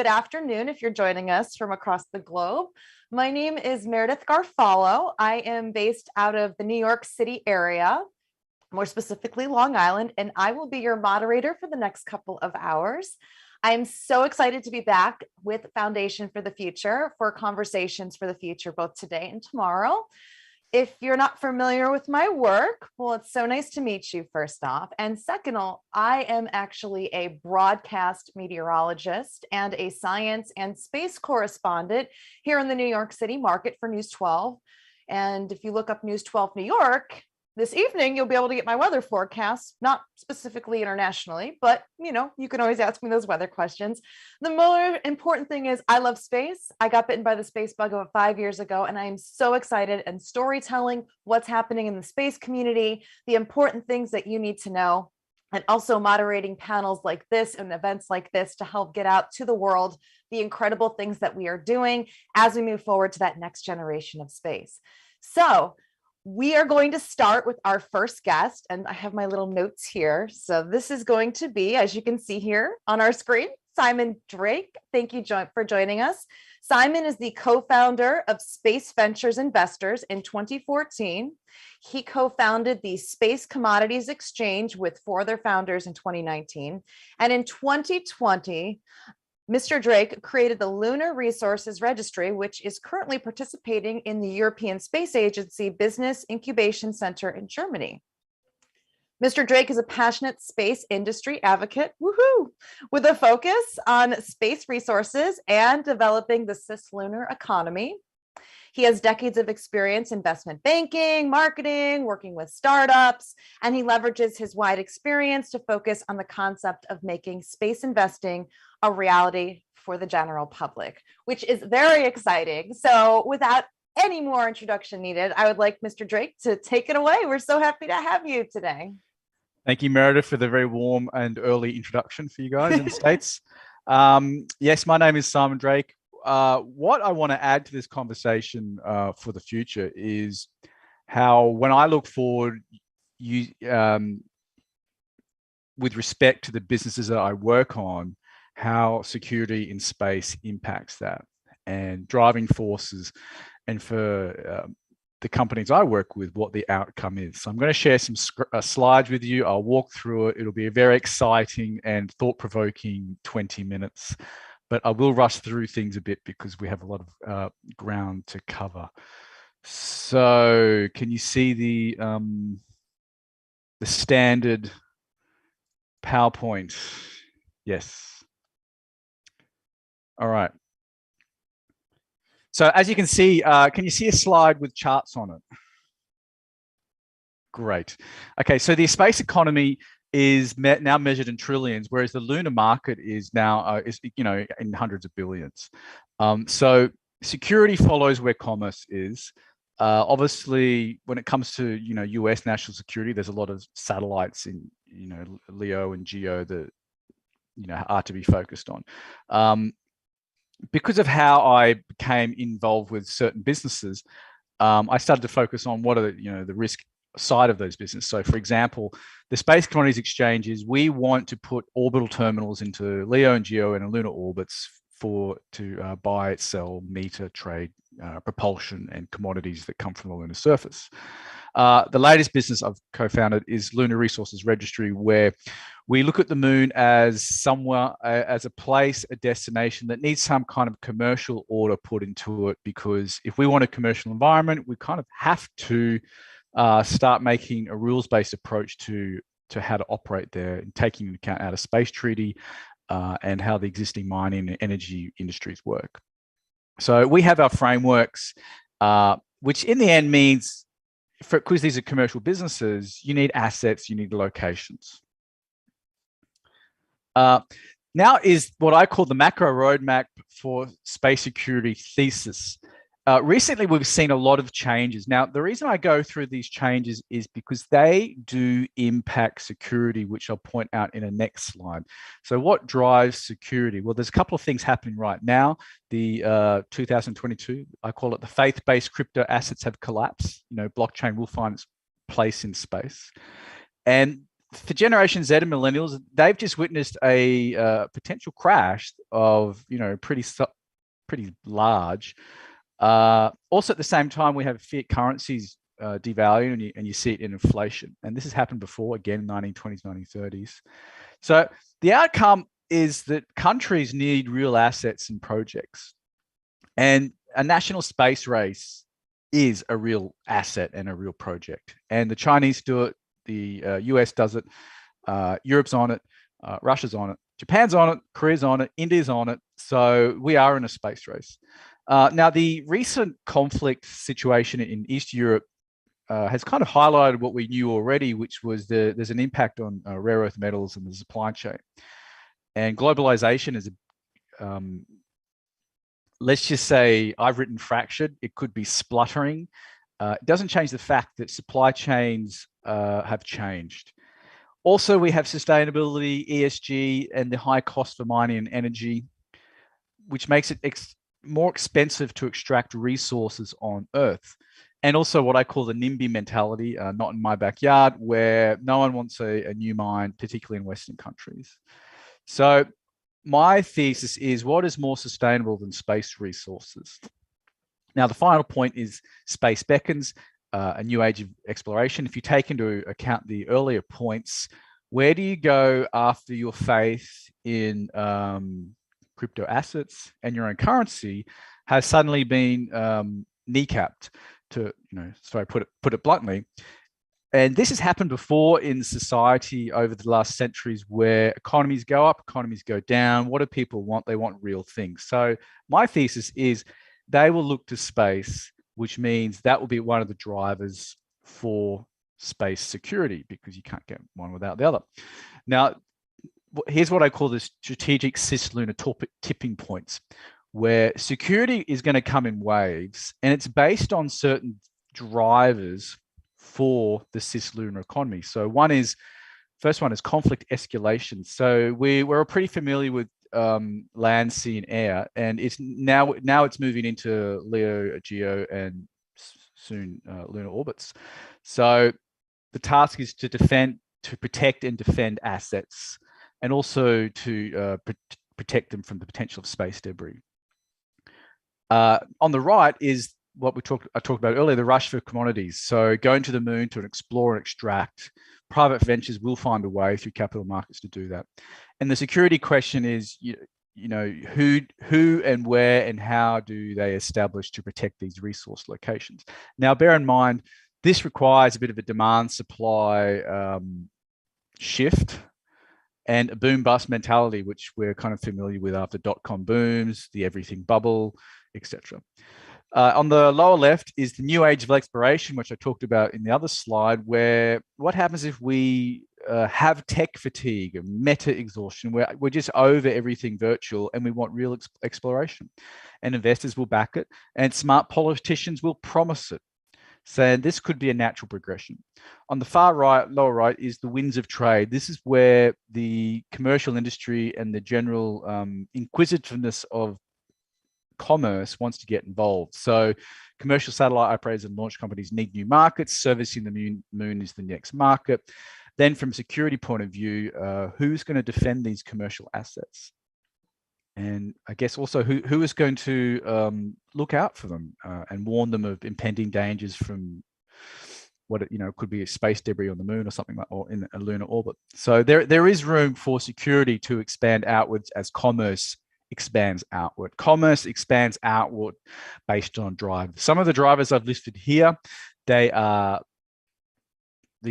afternoon if you're joining us from across the globe. My name is Meredith Garfalo. I am based out of the New York City area, more specifically Long Island, and I will be your moderator for the next couple of hours. I am so excited to be back with Foundation for the Future for conversations for the future, both today and tomorrow. If you're not familiar with my work, well, it's so nice to meet you, first off. And second of all, I am actually a broadcast meteorologist and a science and space correspondent here in the New York City market for News 12. And if you look up News 12 New York, this evening, you'll be able to get my weather forecast, not specifically internationally, but you can always ask me those weather questions. The more important thing is I love space. I got bitten by the space bug about 5 years ago, and I am so excited and storytelling what's happening in the space community, the important things that you need to know, and also moderating panels like this and events like this to help get out to the world the incredible things that we are doing as we move forward to that next generation of space. So we are going to start with our first guest, and I have my little notes here. So this is going to be, as you can see here on our screen, Simon Drake. Thank you for joining us. Simon is the co-founder of Space Ventures Investors in 2014. He co-founded the Space Commodities Exchange with four other founders in 2019. And in 2020, Mr. Drake created the Lunar Resources Registry, which is currently participating in the European Space Agency Business Incubation Center in Germany. Mr. Drake is a passionate space industry advocate, woohoo, with a focus on space resources and developing the cislunar economy. He has decades of experience in investment banking, marketing, working with startups, and he leverages his wide experience to focus on the concept of making space investing a reality for the general public, which is very exciting. So without any more introduction needed, I would like Mr. Drake to take it away. We're so happy to have you today. Thank you, Meredith, for the very warm and early introduction for you guys in the States. Yes, my name is Simon Drake. What I want to add to this conversation for the future is how, when I look forward, with respect to the businesses that I work on, how security in space impacts that and driving forces, and for the companies I work with, what the outcome is. So I'm going to share some slides with you. I'll walk through it. It'll be a very exciting and thought-provoking 20 minutes. But I will rush through things a bit because we have a lot of ground to cover. So can you see the standard PowerPoint? Yes. All right. So as you can see, can you see a slide with charts on it? Great. Okay, so the space economy is now measured in trillions, whereas the lunar market is now in hundreds of billions. So security follows where commerce is. Obviously, when it comes to US national security, there's a lot of satellites in LEO and GEO that are to be focused on. Because of how I became involved with certain businesses, I started to focus on what are the risk side of those businesses. So, for example, the Space Commodities Exchanges, we want to put orbital terminals into LEO and GEO and lunar orbits to buy, sell, meter, trade, propulsion, and commodities that come from the lunar surface. The latest business I've co-founded is Lunar Resources Registry, where we look at the moon as somewhere, as a place, a destination that needs some kind of commercial order put into it, because if we want a commercial environment, we kind of have to start making a rules-based approach to how to operate there, and taking into account how the space treaty and how the existing mining and energy industries work. So we have our frameworks, which in the end means, because these are commercial businesses, you need assets, you need locations. Now is what I call the macro roadmap for space security thesis. Recently, we've seen a lot of changes. Now, the reason I go through these changes is because they do impact security, which I'll point out in a next slide. So what drives security? Well, there's a couple of things happening right now. The 2022, I call it the faith-based crypto assets have collapsed. Blockchain will find its place in space. And for Generation Z and millennials, they've just witnessed a potential crash of, pretty large. Also, at the same time, we have fiat currencies devaluing, and you see it in inflation. And this has happened before, again, 1920s, 1930s. So the outcome is that countries need real assets and projects. And a national space race is a real asset and a real project. And the Chinese do it, the US does it, Europe's on it, Russia's on it, Japan's on it, Korea's on it, India's on it. So we are in a space race. Now, the recent conflict situation in East Europe has kind of highlighted what we knew already, which was there's an impact on rare earth metals and the supply chain. And globalization is, let's just say, I've written fractured. It could be spluttering. It doesn't change the fact that supply chains have changed. Also, we have sustainability, ESG, and the high cost for mining and energy, which makes it more expensive to extract resources on Earth. And also what I call the NIMBY mentality, not in my backyard, where no one wants a new mine, particularly in Western countries. So my thesis is, what is more sustainable than space resources? Now, the final point is space beckons, a new age of exploration. If you take into account the earlier points, where do you go after your faith in crypto assets and your own currency has suddenly been kneecapped, to put it bluntly? And this has happened before in society over the last centuries, where economies go up, economies go down. What do people want? They want real things. So my thesis is they will look to space, which means that will be one of the drivers for space security, because you can't get one without the other. Now, here's what I call the strategic cislunar tipping points, where security is going to come in waves, and it's based on certain drivers for the cislunar economy. So first one is conflict escalation. So we're pretty familiar with land, sea, and air, and it's now it's moving into LEO, GEO, and soon lunar orbits. So the task is to protect and defend assets, and also to protect them from the potential of space debris. On the right is what I talked about earlier, the rush for commodities. So going to the moon to explore and extract. Private ventures will find a way through capital markets to do that. And the security question is, who and where and how do they establish to protect these resource locations? Now, bear in mind, this requires a bit of a demand supply shift and a boom bust mentality, which we're kind of familiar with after dot-com booms, the everything bubble, etc. On the lower left is the new age of exploration, which I talked about in the other slide, where what happens if we have tech fatigue and meta exhaustion, where we're just over everything virtual and we want real exploration, and investors will back it and smart politicians will promise it. So this could be a natural progression. On the far right, lower right, is the winds of trade. This is where the commercial industry and the general inquisitiveness of commerce wants to get involved. So commercial satellite operators and launch companies need new markets. Servicing the moon is the next market. Then from a security point of view, who's going to defend these commercial assets? And I guess also who is going to look out for them and warn them of impending dangers from what could be a space debris on the moon or something like, or in a lunar orbit. So there is room for security to expand outwards as commerce expands outward. Commerce expands outward based on drivers. Some of the drivers I've listed here, these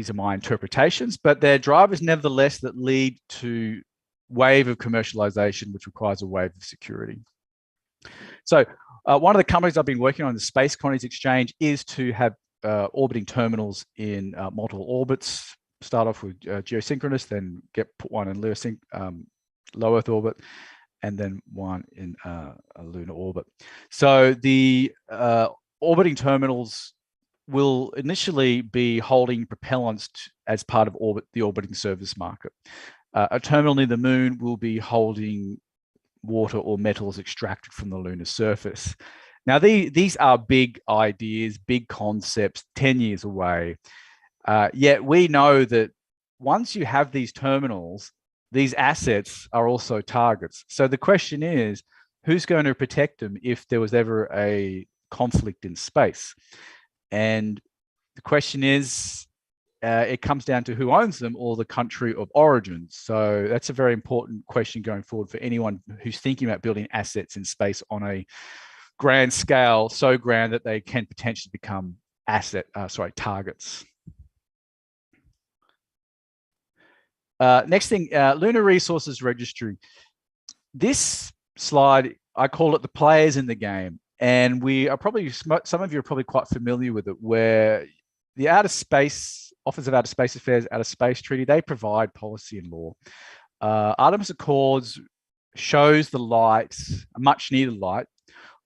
are my interpretations, but they're drivers nevertheless that lead to wave of commercialization, which requires a wave of security. So one of the companies I've been working on, the Space Commodities Exchange, is to have orbiting terminals in multiple orbits. Start off with geosynchronous, then put one in low Earth orbit, and then one in a lunar orbit. So the orbiting terminals will initially be holding propellants as part of the orbiting service market. A terminal near the moon will be holding water or metals extracted from the lunar surface. Now, these are big ideas, big concepts, 10 years away. Yet we know that once you have these terminals, these assets are also targets. So the question is, who's going to protect them if there was ever a conflict in space? And the question is, it comes down to who owns them or the country of origin. So that's a very important question going forward for anyone who's thinking about building assets in space on a grand scale, so grand that they can potentially become targets. Next thing, Lunar Resources Registry. This slide, I call it the players in the game. And we are probably, some of you are probably quite familiar with it, where the Office of Outer Space Affairs, Outer Space Treaty, they provide policy and law. Artemis Accords shows the light, a much needed light,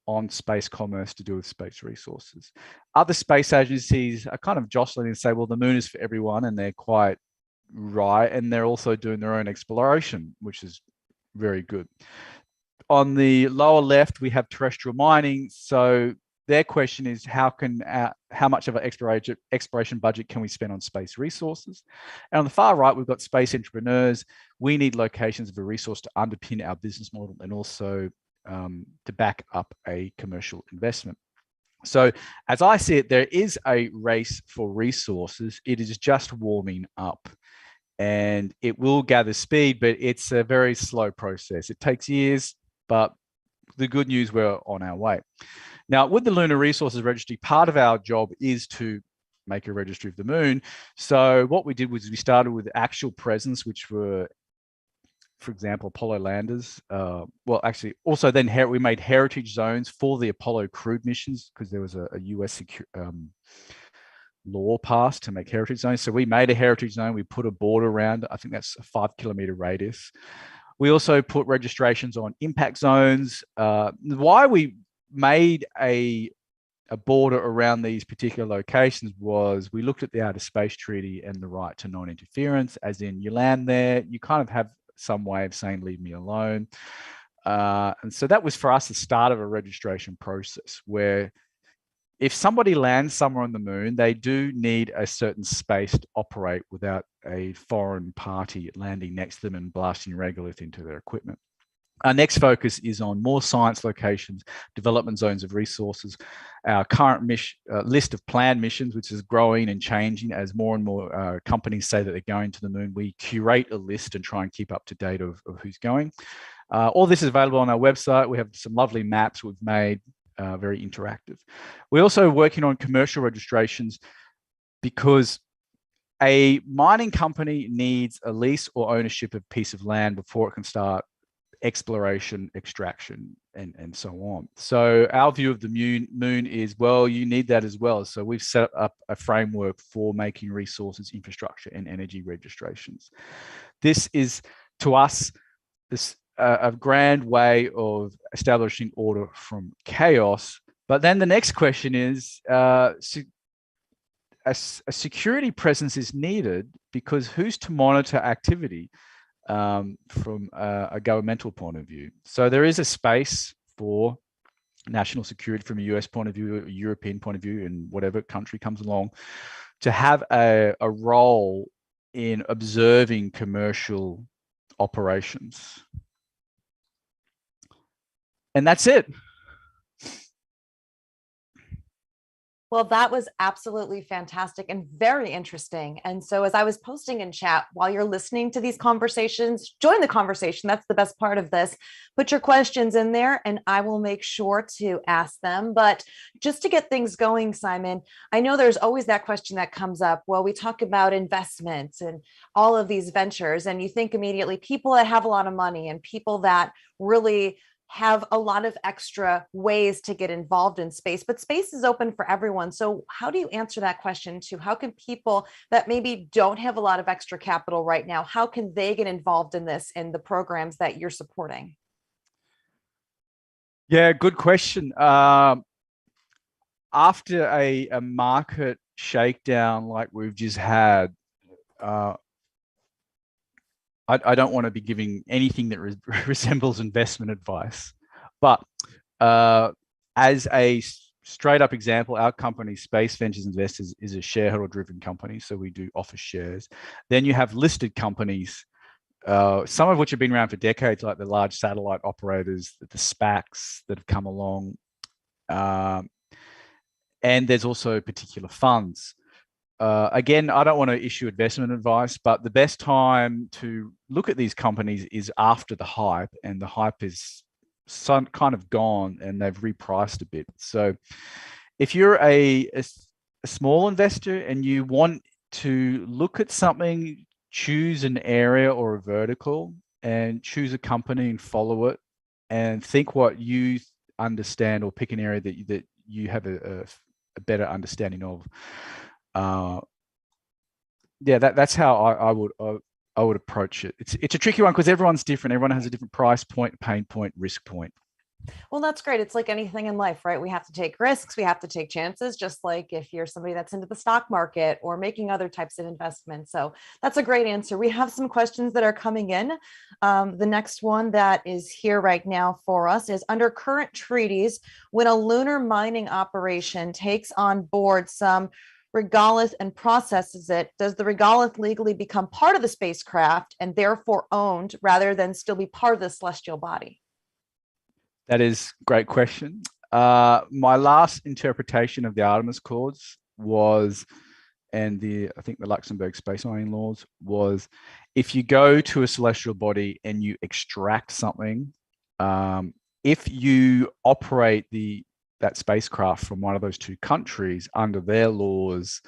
on space commerce to do with space resources. Other space agencies are kind of jostling and say, well, the moon is for everyone, and they're quite right. And they're also doing their own exploration, which is very good. On the lower left, we have terrestrial mining. So their question is, how much of an exploration budget can we spend on space resources? And on the far right, we've got space entrepreneurs. We need locations of a resource to underpin our business model and also to back up a commercial investment. So as I see it, there is a race for resources. It is just warming up. And it will gather speed, but it's a very slow process. It takes years, but the good news, we're on our way. Now, with the Lunar Resources Registry, part of our job is to make a registry of the moon. So what we did was we started with actual presence, which were, for example, Apollo landers. Well, actually, also then we made heritage zones for the Apollo crewed missions, because there was a US law passed to make heritage zones. So we made a heritage zone. We put a border around. I think that's a 5-kilometer radius. We also put registrations on impact zones. Why we made a border around these particular locations was we looked at the Outer Space Treaty and the right to non-interference, as in you land there, you kind of have some way of saying, leave me alone. And so that was for us the start of a registration process, where if somebody lands somewhere on the moon, they do need a certain space to operate without a foreign party landing next to them and blasting regolith into their equipment. Our next focus is on more science locations, development zones of resources. Our current list of planned missions, which is growing and changing as more and more companies say that they're going to the moon. We curate a list and try and keep up to date of who's going. All this is available on our website. We have some lovely maps we've made, very interactive. We're also working on commercial registrations, because a mining company needs a lease or ownership of a piece of land before it can start exploration, extraction, and so on. So our view of the moon is, well, you need that as well. So we've set up a framework for making resources, infrastructure, and energy registrations. This is, to us, a grand way of establishing order from chaos. But then the next question is, a security presence is needed, because who's to monitor activity from a governmental point of view? So there is a space for national security from a US point of view, a European point of view, and whatever country comes along, to have a role in observing commercial operations. And that's it. Well, that was absolutely fantastic and very interesting. And so as I was posting in chat, while you're listening to these conversations, join the conversation. That's the best part of this. Put your questions in there and I will make sure to ask them. But just to get things going, Simon, I know there's always that question that comes up. Well, we talk about investments and all of these ventures, and you think immediately people that have a lot of money and people that really have a lot of extra ways to get involved in space, but space is open for everyone. So how do you answer that question too? How can people that maybe don't have a lot of extra capital right now, how can they get involved in this, in the programs that you're supporting? Yeah, good question. After a market shakedown like we've just had, I don't want to be giving anything that resembles investment advice, but as a straight up example, our company, Space Ventures Investors, is a shareholder driven company. So we do offer shares. Then you have listed companies, some of which have been around for decades, like the large satellite operators, the SPACs that have come along. And there's also particular funds. Again, I don't want to issue investment advice, but the best time to look at these companies is after the hype, and the hype is kind of gone and they've repriced a bit. So if you're a small investor and you want to look at something, choose an area or a vertical and choose a company and follow it and think what you understand, or pick an area that you have a better understanding of. That's how I would approach it. It's a tricky one because everyone's different. Everyone has a different price point, pain point, risk point. Well, that's great. It's like anything in life, right? We have to take risks. We have to take chances, just like if you're somebody that's into the stock market or making other types of investments. So that's a great answer. We have some questions that are coming in. The next one that is here right now for us is, under current treaties, when a lunar mining operation takes on board some regolith and processes it, does the regolith legally become part of the spacecraft and therefore owned rather than still be part of the celestial body? That is a great question. My last interpretation of the Artemis Accords was, and I think the Luxembourg space mining laws was, if you go to a celestial body and you extract something, if you operate that spacecraft from one of those two countries under their laws,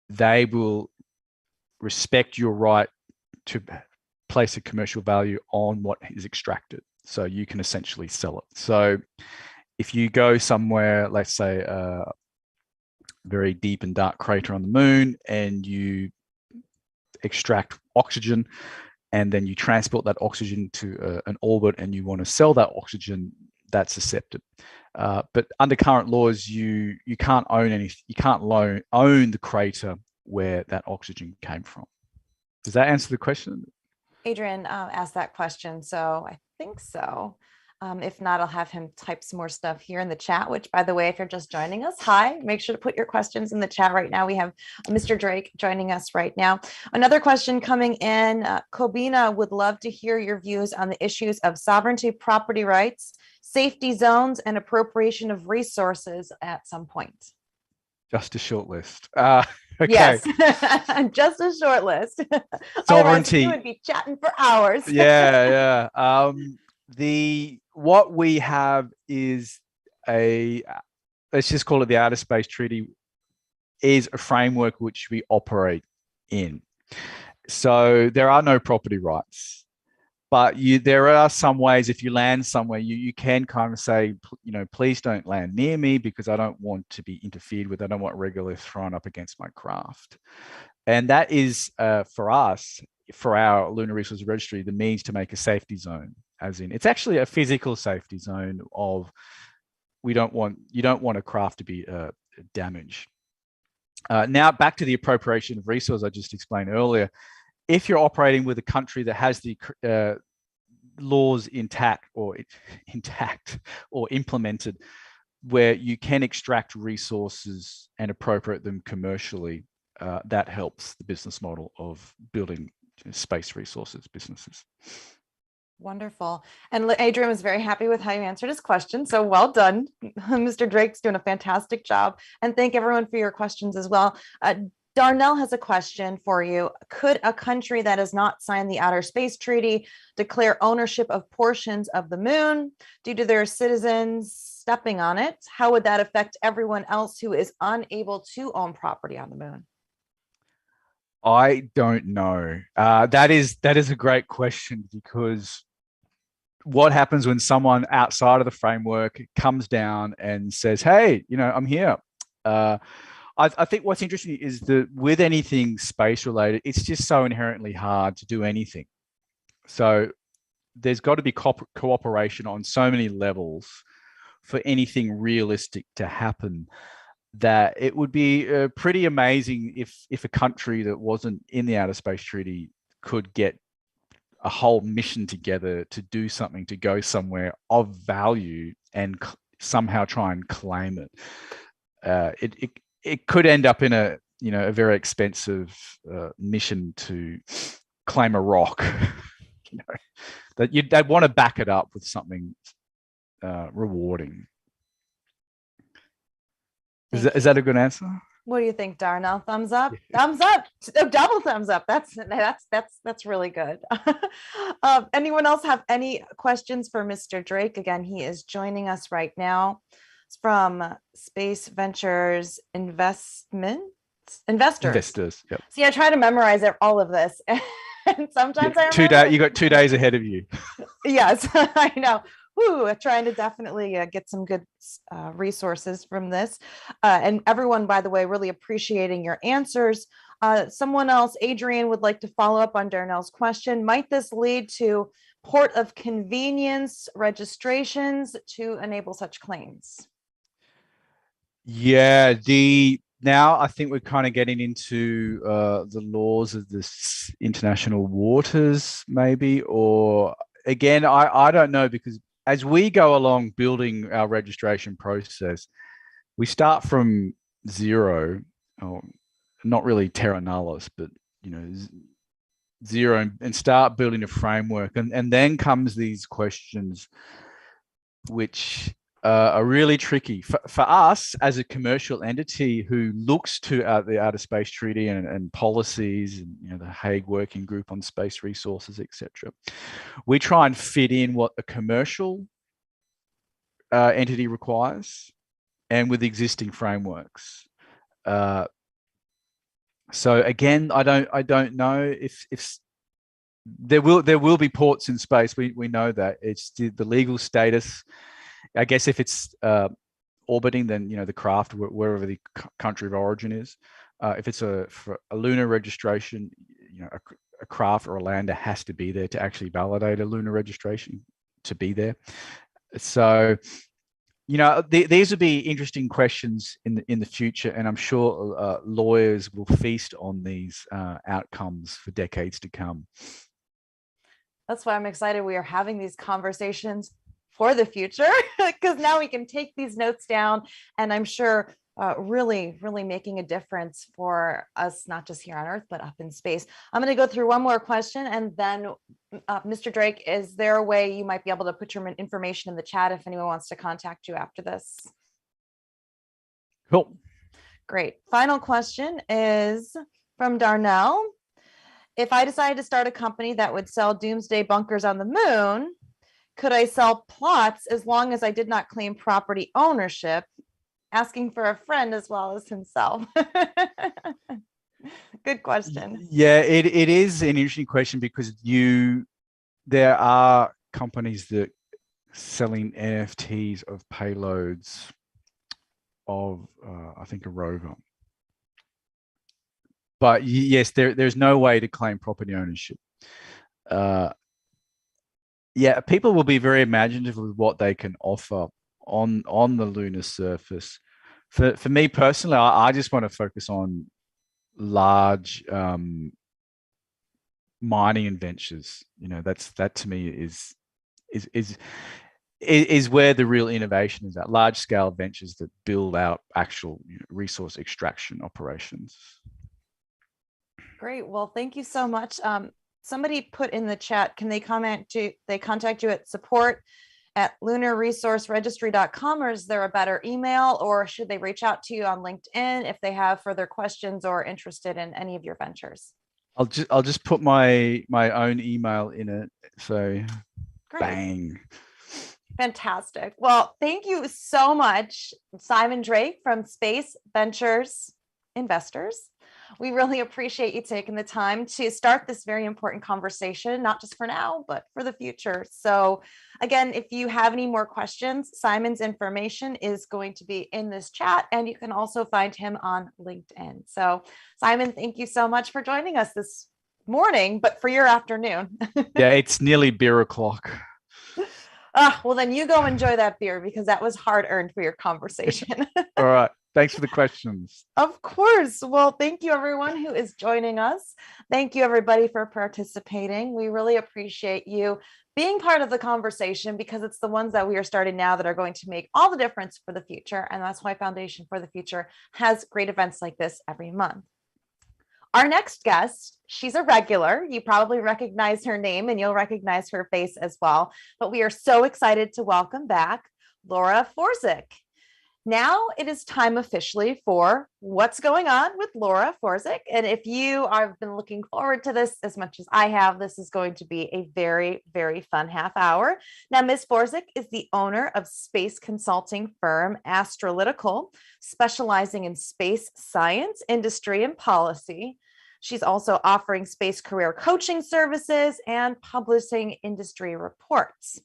they will respect your right to place a commercial value on what is extracted. So you can essentially sell it. So if you go somewhere, let's say a very deep and dark crater on the moon, and you extract oxygen, and then you transport that oxygen to an orbit, and you want to sell that oxygen, that's accepted. But under current laws, you can't own anything. You can't own the crater where that oxygen came from. Does that answer the question? Adrian asked that question, so I think so. If not, I'll have him type some more stuff here in the chat, which, by the way, if you're just joining us, hi, make sure to put your questions in the chat right now. We have Mr. Drake joining us right now. Another question coming in, Kobina would love to hear your views on the issues of sovereignty, property rights, safety zones, and appropriation of resources at some point. Just a short list. Okay. Yes, just a short list. Sovereignty. You would be chatting for hours. Yeah. What we have is let's just call it the Outer Space Treaty, is a framework which we operate in. So there are no property rights, but there are some ways. If you land somewhere, you can kind of say, please don't land near me because I don't want to be interfered with. I don't want regolith thrown up against my craft. And that is, for us, for our Lunar Resources Registry, the means to make a safety zone, as in it's actually a physical safety zone of you don't want a craft to be damaged. Now back to the appropriation of resources I just explained earlier. If you're operating with a country that has the laws intact or implemented, where you can extract resources and appropriate them commercially, that helps the business model of building space resources businesses. Wonderful. And Adrian was very happy with how you answered his question. So well done. Mr. Drake's doing a fantastic job. And thank everyone for your questions as well. Darnell has a question for you. Could a country that has not signed the Outer Space Treaty declare ownership of portions of the moon due to their citizens stepping on it? How would that affect everyone else who is unable to own property on the moon? I don't know. That is a great question, because what happens when someone outside of the framework comes down and says, hey, I'm here? I think what's interesting is that with anything space related, it's just so inherently hard to do anything. So there's got to be cooperation on so many levels for anything realistic to happen, that it would be pretty amazing if a country that wasn't in the Outer Space Treaty could get a whole mission together to do something, to go somewhere of value and somehow try and claim it. It could end up in a very expensive mission to claim a rock. That they'd want to back it up with something rewarding. Is that a good answer? What do you think, Darnell? Thumbs up? Thumbs up. Double thumbs up. That's really good. Anyone else have any questions for Mr. Drake? Again, he is joining us right now. It's from Space Ventures Investors. Yep. See, I try to memorize all of this, and sometimes you got 2 days ahead of you. Yes, I know. Woo, trying to definitely get some good resources from this. And everyone, by the way, really appreciating your answers. Someone else, Adrian, would like to follow up on Darnell's question. Might this lead to port of convenience registrations to enable such claims? Yeah, now I think we're kind of getting into the laws of this international waters, maybe, or again, I don't know, because as we go along building our registration process, we start from zero, or not really terra nullis, but zero, and start building a framework, and then comes these questions, which are really tricky for us as a commercial entity who looks to the Outer Space Treaty and policies, and the Hague Working Group on Space Resources, etc. We try and fit in what a commercial entity requires, and with existing frameworks. So again, I don't know if there will be ports in space. We know that. It's the legal status. I guess if it's orbiting, then the craft, wherever the country of origin is. If it's for a lunar registration, a craft or a lander has to be there to actually validate a lunar registration to be there. So, these would be interesting questions in the future, and I'm sure lawyers will feast on these outcomes for decades to come. That's why I'm excited we are having these conversations for the future, because now we can take these notes down, and I'm sure really, really making a difference for us, not just here on Earth, but up in space. I'm going to go through one more question, and then Mr. Drake, is there a way you might be able to put your information in the chat if anyone wants to contact you after this? Cool. Great. Final question is from Darnell. If I decided to start a company that would sell doomsday bunkers on the moon, could I sell plots as long as I did not claim property ownership? Asking for a friend as well as himself. Good question. Yeah, it is an interesting question, because there are companies that selling NFTs of payloads of I think a rover. But yes, there's no way to claim property ownership. Yeah, people will be very imaginative with what they can offer on the lunar surface. For me personally, I just want to focus on large mining ventures. That to me is where the real innovation is at. Large scale ventures that build out actual resource extraction operations. Great. Well, thank you so much. Somebody put in the chat, can they contact you at support@lunarresourceregistry.com, or is there a better email, or should they reach out to you on LinkedIn if they have further questions or interested in any of your ventures? I'll just put my own email in it. So Great. Bang. Fantastic. Well, thank you so much, Simon Drake from Space Ventures Investors. We really appreciate you taking the time to start this very important conversation, not just for now, but for the future. So again, if you have any more questions, Simon's information is going to be in this chat, and you can also find him on LinkedIn. So Simon, thank you so much for joining us this morning, but for your afternoon. Yeah, it's nearly beer o'clock. Well, then you go enjoy that beer, because that was hard earned for your conversation. All right. Thanks for the questions. Of course. Well, thank you everyone who is joining us. Thank you everybody for participating. We really appreciate you being part of the conversation because it's the ones that we are starting now that are going to make all the difference for the future. And that's why Foundation for the Future has great events like this every month. Our next guest, she's a regular. You probably recognize her name and you'll recognize her face as well. But we are so excited to welcome back Laura Forzik. Now it is time officially for What's Going On with Laura Forzik. And if you have been looking forward to this as much as I have, this is going to be a very, very fun half hour. Now, Ms. Forzik is the owner of space consulting firm Astrolytical, specializing in space science, industry, and policy. She's also offering space career coaching services and publishing industry reports.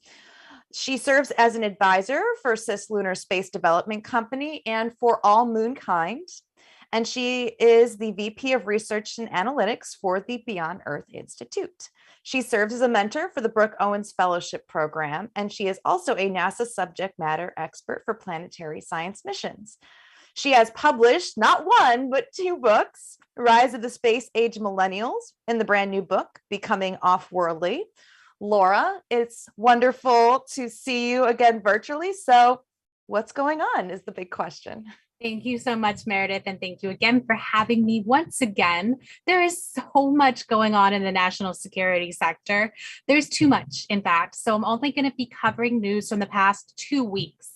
She serves as an advisor for Cislunar Space Development Company and for All Moonkind. And she is the VP of Research and Analytics for the Beyond Earth Institute. She serves as a mentor for the Brooke Owens Fellowship Program, and she is also a NASA subject matter expert for planetary science missions. She has published not one, but 2 books, Rise of the Space Age Millennials, and the brand new book, Becoming Off-Worldly. Laura, it's wonderful to see you again virtually. So what's going on is the big question. Thank you so much, Meredith. And thank you again for having me once again. There is so much going on in the national security sector. There's too much, in fact. So I'm only going to be covering news from the past 2 weeks,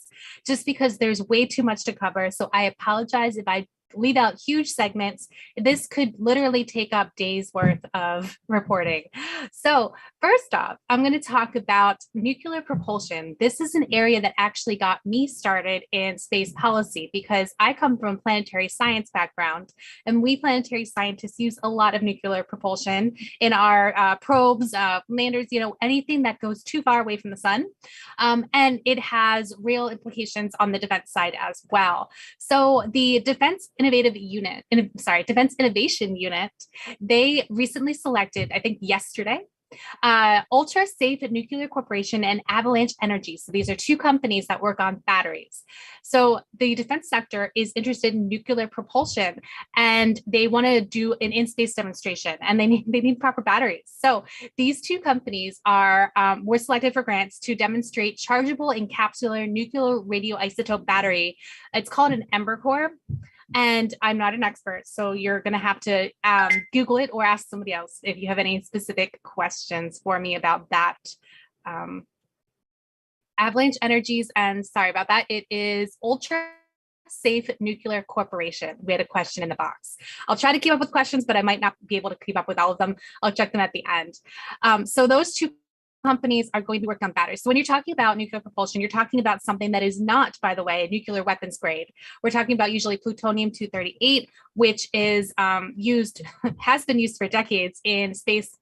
just because there's way too much to cover. So I apologize if I leave out huge segments. This could literally take up days worth of reporting. So first off, I'm going to talk about nuclear propulsion. This is an area that actually got me started in space policy because I come from a planetary science background, and we planetary scientists use a lot of nuclear propulsion in our probes, landers, anything that goes too far away from the sun. And it has real implications on the defense side as well. So the Defense Innovation Unit, they recently selected, I think yesterday, Ultra Safe Nuclear Corporation and Avalanche Energy. So these are 2 companies that work on batteries. So the defense sector is interested in nuclear propulsion, and they want to do an in-space demonstration, and they need proper batteries. So these 2 companies were selected for grants to demonstrate chargeable encapsular nuclear radioisotope battery. It's called an Ember Core. And I'm not an expert, so you're going to have to Google it or ask somebody else if you have any specific questions for me about that. Avalanche Energies, and sorry about that, it is Ultra Safe Nuclear Corporation. We had a question in the box. I'll try to keep up with questions, but I might not be able to keep up with all of them. I'll check them at the end. So those 2 companies are going to work on batteries. So when you're talking about nuclear propulsion, you're talking about something that is not, by the way, nuclear weapons grade. We're talking about usually plutonium-238, which is has been used for decades in space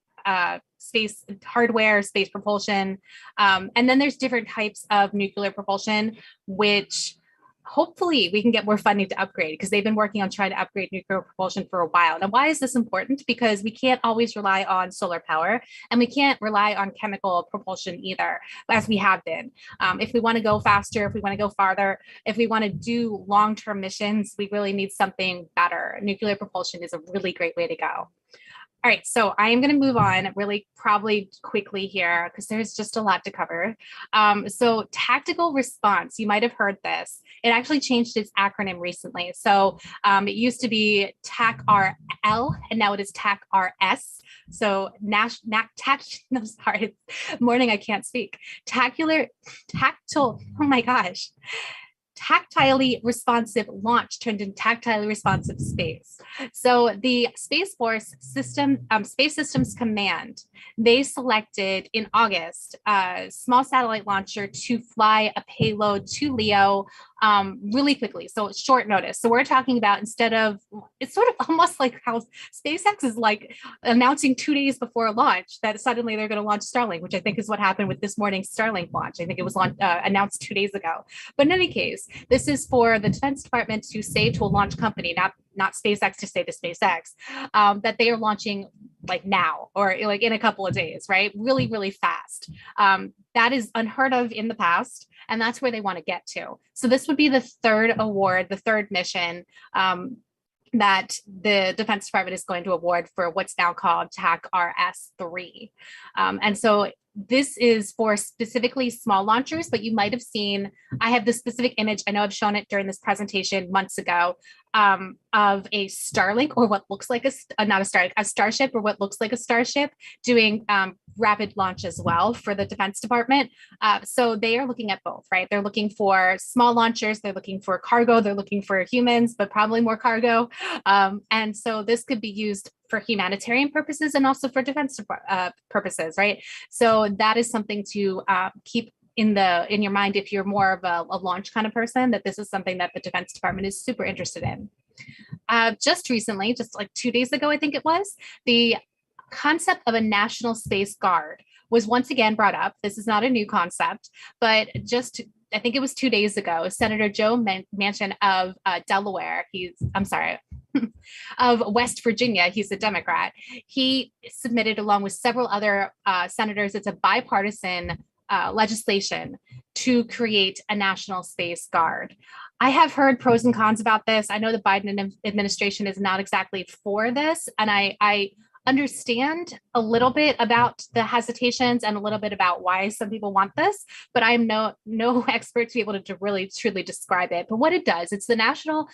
hardware, space propulsion. And then there's different types of nuclear propulsion, which hopefully we can get more funding to upgrade, because they've been working on trying to upgrade nuclear propulsion for a while. Now, why is this important? Because we can't always rely on solar power, and we can't rely on chemical propulsion either, as we have been. If we want to go faster, if we want to go farther, if we want to do long-term missions, we really need something better. Nuclear propulsion is a really great way to go. All right, so I am going to move on really probably quickly here because there's just a lot to cover. So tactical response, you might have heard this. It actually changed its acronym recently. So it used to be TAC-RL, and now it is TAC-RS. So sorry, morning I can't speak. Tactile, oh my gosh. Tactilely responsive launch turned into tactilely responsive space. So the Space Force Space Systems Command, they selected in August a small satellite launcher to fly a payload to LEO really quickly. So it's short notice. So we're talking about, instead of, it's sort of almost like how SpaceX is like announcing 2 days before launch that suddenly they're going to launch Starlink, which I think is what happened with this morning's Starlink launch. I think it was announced 2 days ago. But in any case, this is for the Defense Department to say to a launch company, not SpaceX to say to SpaceX, that they are launching like now, or like in a couple of days, right? Really, really fast. That is unheard of in the past. And that's where they want to get to. So this would be the third award, the third mission that the Defense Department is going to award for what's now called TAC RS3. And so this is for specifically small launchers, but you might have seen, I have this specific image, I know I've shown it during this presentation months ago, of a Starlink, or what looks like not a Starlink, a Starship, or what looks like a Starship, doing rapid launch as well for the Defense Department. So they are looking at both, right? They're looking for small launchers, they're looking for cargo, they're looking for humans, but probably more cargo. And so this could be used for humanitarian purposes and also for defense purposes, right? So that is something to keep in your mind if you're more of a launch kind of person, that this is something that the Defense Department is super interested in. Just recently, just like 2 days ago, I think it was, the concept of a National Space Guard was once again brought up. This is not a new concept, but I think it was 2 days ago, Senator Joe Manchin of Delaware, of West Virginia, he's a Democrat. He submitted, along with several other senators, it's a bipartisan legislation to create a National Space Guard. I have heard pros and cons about this. I know the Biden administration is not exactly for this, and I understand a little bit about the hesitations and a little bit about why some people want this, but I'm no expert to be able to really truly describe it. But what it does, it's the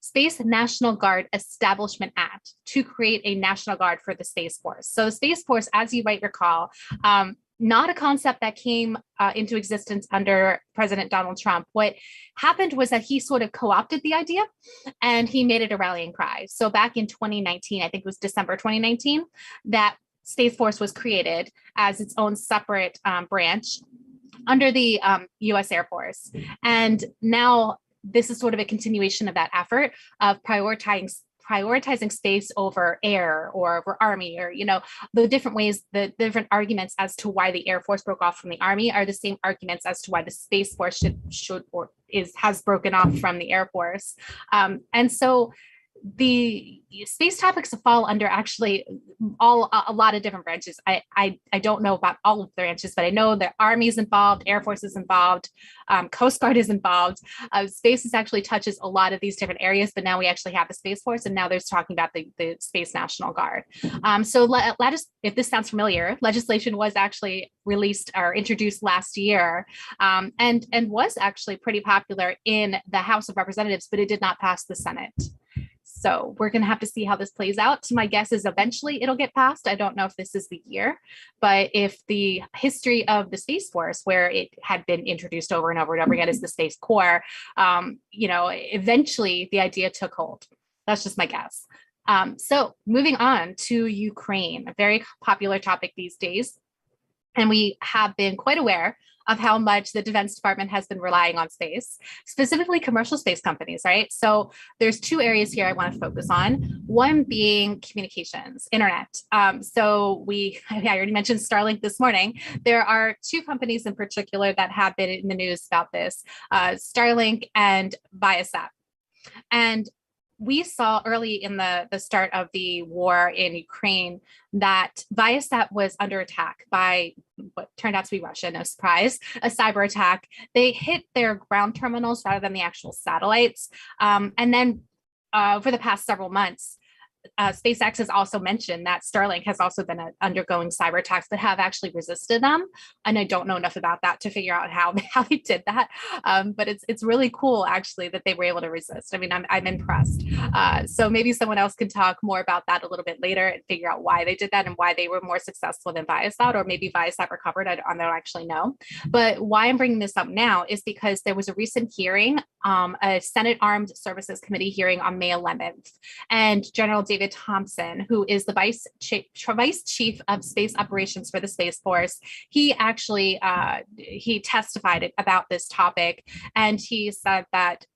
Space National Guard Establishment Act to create a National Guard for the Space Force. So the Space Force, as you might recall, not a concept that came into existence under President Donald Trump. What happened was that he sort of co-opted the idea and he made it a rallying cry. So back in 2019, I think it was December 2019, that Space Force was created as its own separate branch under the US Air Force. And now this is sort of a continuation of that effort of prioritizing space over air or over army, or, the different ways, the different arguments as to why the Air Force broke off from the Army are the same arguments as to why the Space Force has broken off from the Air Force. And so the space topics fall under actually a lot of different branches. I don't know about all of the branches, but I know the Army is involved, Air Force is involved, Coast Guard is involved. Space actually touches a lot of these different areas, but now we actually have the Space Force, and now there's talking about the Space National Guard. So let us, if this sounds familiar, legislation was actually released or introduced last year, and was actually pretty popular in the House of Representatives, but it did not pass the Senate. So we're going to have to see how this plays out. My guess is eventually it'll get passed. I don't know if this is the year, but if the history of the Space Force, where it had been introduced over and over and over again as the Space Corps, eventually the idea took hold. That's just my guess. So moving on to Ukraine, a very popular topic these days. And we have been quite aware of how much the Defense Department has been relying on space, specifically commercial space companies, right? So there's two areas here I want to focus on. One being communications, internet. I already mentioned Starlink this morning. There are two companies in particular that have been in the news about this, Starlink and Viasat. And we saw early in the start of the war in Ukraine that Viasat was under attack by what turned out to be Russia, no surprise, a cyber attack. They hit their ground terminals rather than the actual satellites. And then for the past several months, SpaceX has also mentioned that Starlink has also been undergoing cyber attacks that have actually resisted them. And I don't know enough about that to figure out how they did that. But it's really cool, actually, that they were able to resist. I mean, I'm impressed. So maybe someone else can talk more about that a little bit later and figure out why they did that and why they were more successful than Viasat, or maybe Viasat recovered. I don't actually know. But why I'm bringing this up now is because there was a recent hearing, a Senate Armed Services Committee hearing on May 11th. And General David Thompson, who is the Vice Chief of Space Operations for the Space Force, he actually he testified about this topic, and he said that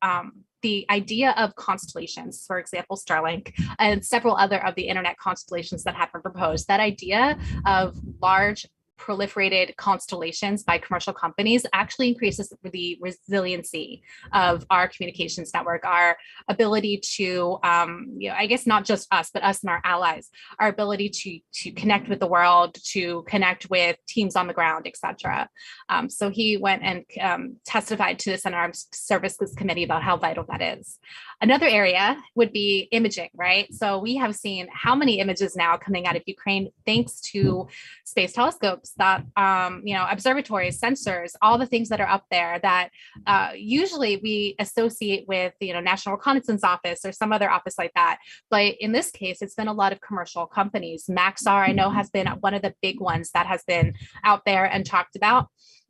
the idea of constellations, for example, Starlink, and several other of the internet constellations that have been proposed, that idea of large proliferated constellations by commercial companies actually increases the resiliency of our communications network, our ability to, I guess not just us, but us and our allies, our ability to connect with the world, to connect with teams on the ground, etc. So he went and testified to the Senate Armed Services Committee about how vital that is. Another area would be imaging, right? So we have seen how many images now coming out of Ukraine thanks to space telescopes, that observatories, sensors, all the things that are up there that usually we associate with National Reconnaissance Office or some other office like that. But in this case, it's been a lot of commercial companies. Maxar, I know, has been one of the big ones that has been out there and talked about.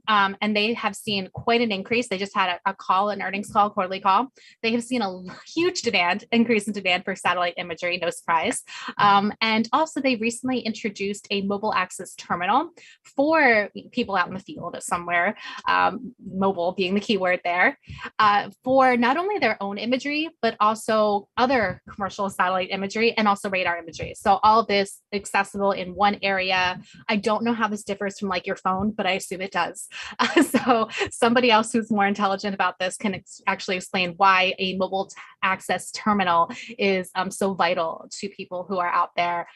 And they have seen quite an increase. They just had a call, an earnings call, quarterly call. They have seen a huge increase in demand for satellite imagery, no surprise. And also they recently introduced a mobile access terminal for people out in the field somewhere, mobile being the key word there, for not only their own imagery, but also other commercial satellite imagery and also radar imagery. So all of this accessible in one area. I don't know how this differs from like your phone, but I assume it does. So somebody else who's more intelligent about this can actually explain why a mobile access terminal is so vital to people who are out there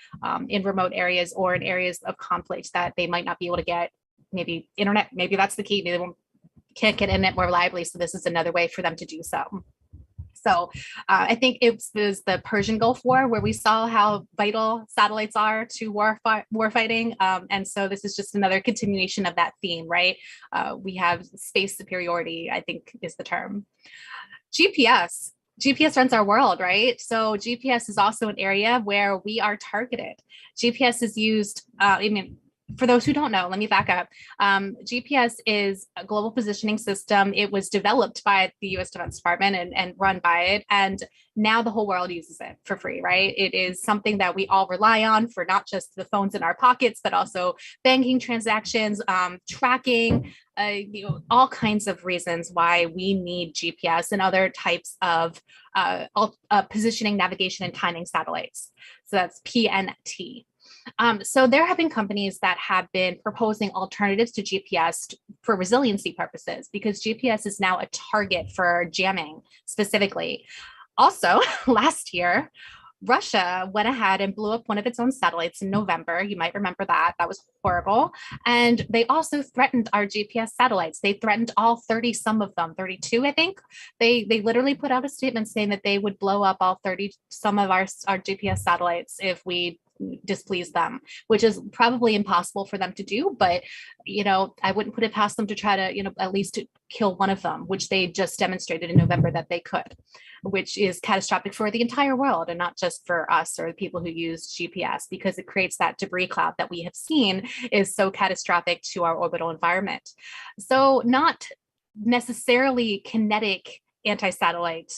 in remote areas or in areas of conflict that they might not be able to get maybe internet. Maybe that's the key. Maybe they can't get internet more reliably. So this is another way for them to do so. So I think it was the Persian Gulf War where we saw how vital satellites are to war fighting. And so this is just another continuation of that theme, right? We have space superiority, I think is the term. GPS runs our world, right? So GPS is also an area where we are targeted. GPS is used, for those who don't know, let me back up. GPS is a global positioning system. It was developed by the US Defense Department and run by it. And now the whole world uses it for free, right? It is something that we all rely on for not just the phones in our pockets, but also banking transactions, tracking, all kinds of reasons why we need GPS and other types of positioning, navigation, and timing satellites. So that's PNT. So there have been companies that have been proposing alternatives to GPS for resiliency purposes, because GPS is now a target for jamming specifically. Also, last year, Russia went ahead and blew up one of its own satellites in November. You might remember that. That was horrible. And they also threatened our GPS satellites. They threatened all 30 some of them, 32, I think. They literally put out a statement saying that they would blow up all 30 some of our GPS satellites if we displease them, which is probably impossible for them to do. But, I wouldn't put it past them to try to, at least kill one of them, which they just demonstrated in November that they could, which is catastrophic for the entire world and not just for us or the people who use GPS, because it creates that debris cloud that we have seen is so catastrophic to our orbital environment. So not necessarily kinetic anti-satellite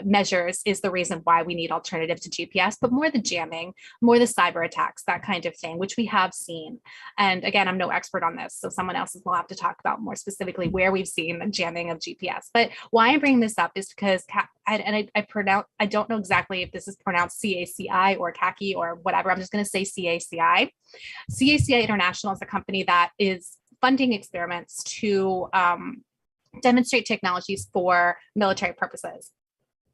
measures is the reason why we need alternatives to GPS, but more the jamming, more the cyber attacks, that kind of thing, which we have seen. And again, I'm no expert on this, so someone else will have to talk about more specifically where we've seen the jamming of GPS. But why I'm bringing this up is because I don't know exactly if this is pronounced CACI or CACI or whatever. I'm just going to say CACI. CACI International is a company that is funding experiments to demonstrate technologies for military purposes.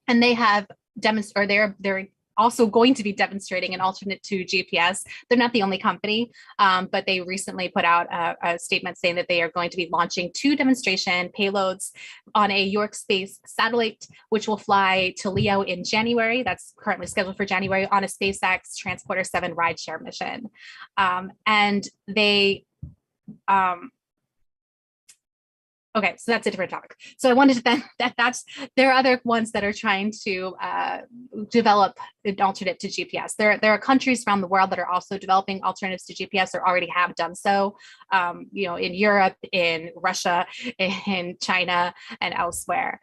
And they have demonstrated, they're also going to be demonstrating an alternate to GPS. They're not the only company, but they recently put out a statement saying that they are going to be launching 2 demonstration payloads on a York Space satellite, which will fly to LEO in January. That's currently scheduled for January on a SpaceX Transporter 7 rideshare mission. And they, okay, so that's a different topic. So I wanted to then there are other ones that are trying to develop an alternative to GPS. There are countries around the world that are also developing alternatives to GPS or already have done so. In Europe, in Russia, in China, and elsewhere.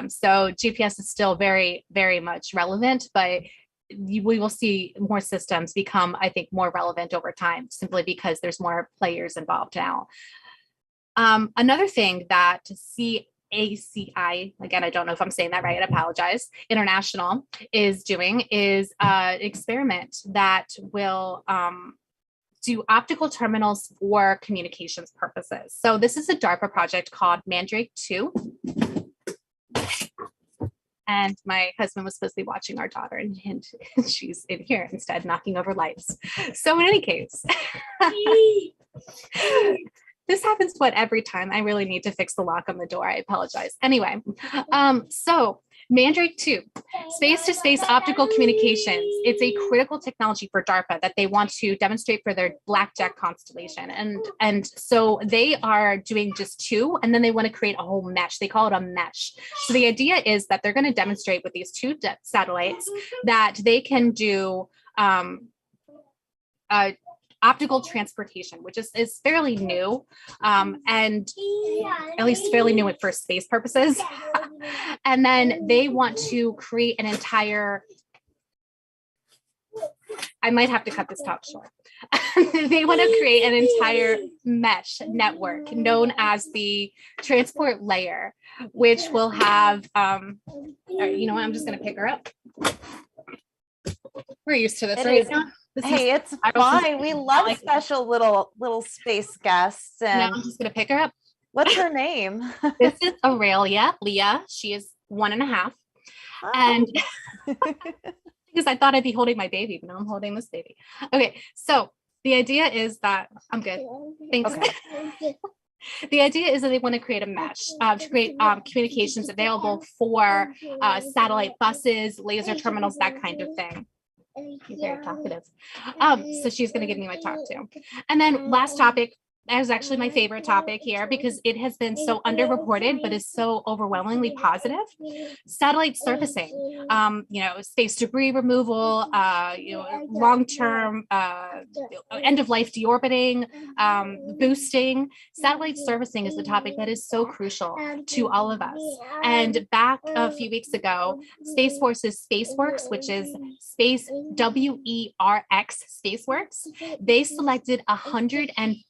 So GPS is still very, very much relevant, but we will see more systems become, I think, more relevant over time, simply because there's more players involved now. Another thing that CACI, again, I don't know if I'm saying that right, I apologize, International is doing is experiment that will do optical terminals for communications purposes. So this is a DARPA project called Mandrake 2. And my husband was supposed to be watching our daughter, and she's in here instead, knocking over lights. So in any case, this happens every time. I really need to fix the lock on the door. I apologize. Anyway, so Mandrake 2, space-to-space optical communications. It's a critical technology for DARPA that they want to demonstrate for their Blackjack constellation. And so they are doing just 2, and then they want to create a whole mesh. They call it a mesh. So the idea is that they're going to demonstrate with these 2 satellites that they can do optical transportation, which is fairly new, and at least fairly new for space purposes. And then they want to create an entire, I might have to cut this talk short. They want to create an entire mesh network known as the transport layer, which will have, all right, you know what, I'm just going to pick her up. We're used to this, right? Hey, it's fine. We love special little space guests. No, And I'm just gonna pick her up. what's her name? This is Aurelia Leah. She is 1.5. Oh. And because I thought I'd be holding my baby, but now I'm holding this baby. Okay, so the idea is that I'm good. Thanks. Okay. The idea is that they want to create a mesh to create communications available for satellite buses, laser terminals, that kind of thing. She's very talkative. So she's going to give me my talk too. And then last topic, that is actually my favorite topic here because it has been so underreported, but is so overwhelmingly positive. Satellite surfacing, space debris removal, long-term end-of-life deorbiting, boosting. Satellite surfacing is the topic that is so crucial to all of us. And back a few weeks ago, Space Force's SpaceWorks, which is Space WERX SpaceWorks, they selected 150